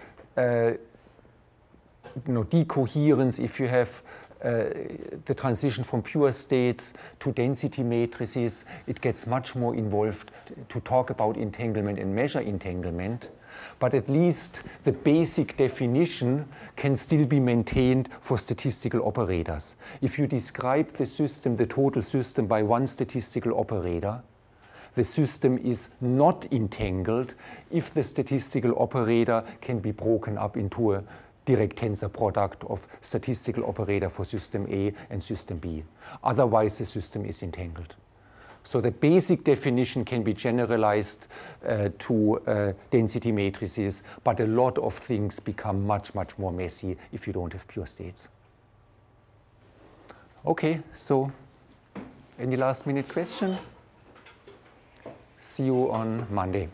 decoherence, if you have the transition from pure states to density matrices, it gets much more involved to talk about entanglement and measure entanglement. But at least the basic definition can still be maintained for statistical operators. If you describe the system, the total system, by one statistical operator, the system is not entangled if the statistical operator can be broken up into a direct tensor product of statistical operator for system A and system B. Otherwise, the system is entangled. So the basic definition can be generalized to density matrices, but a lot of things become much, much more messy if you don't have pure states. Okay, so any last minute question? See you on Monday.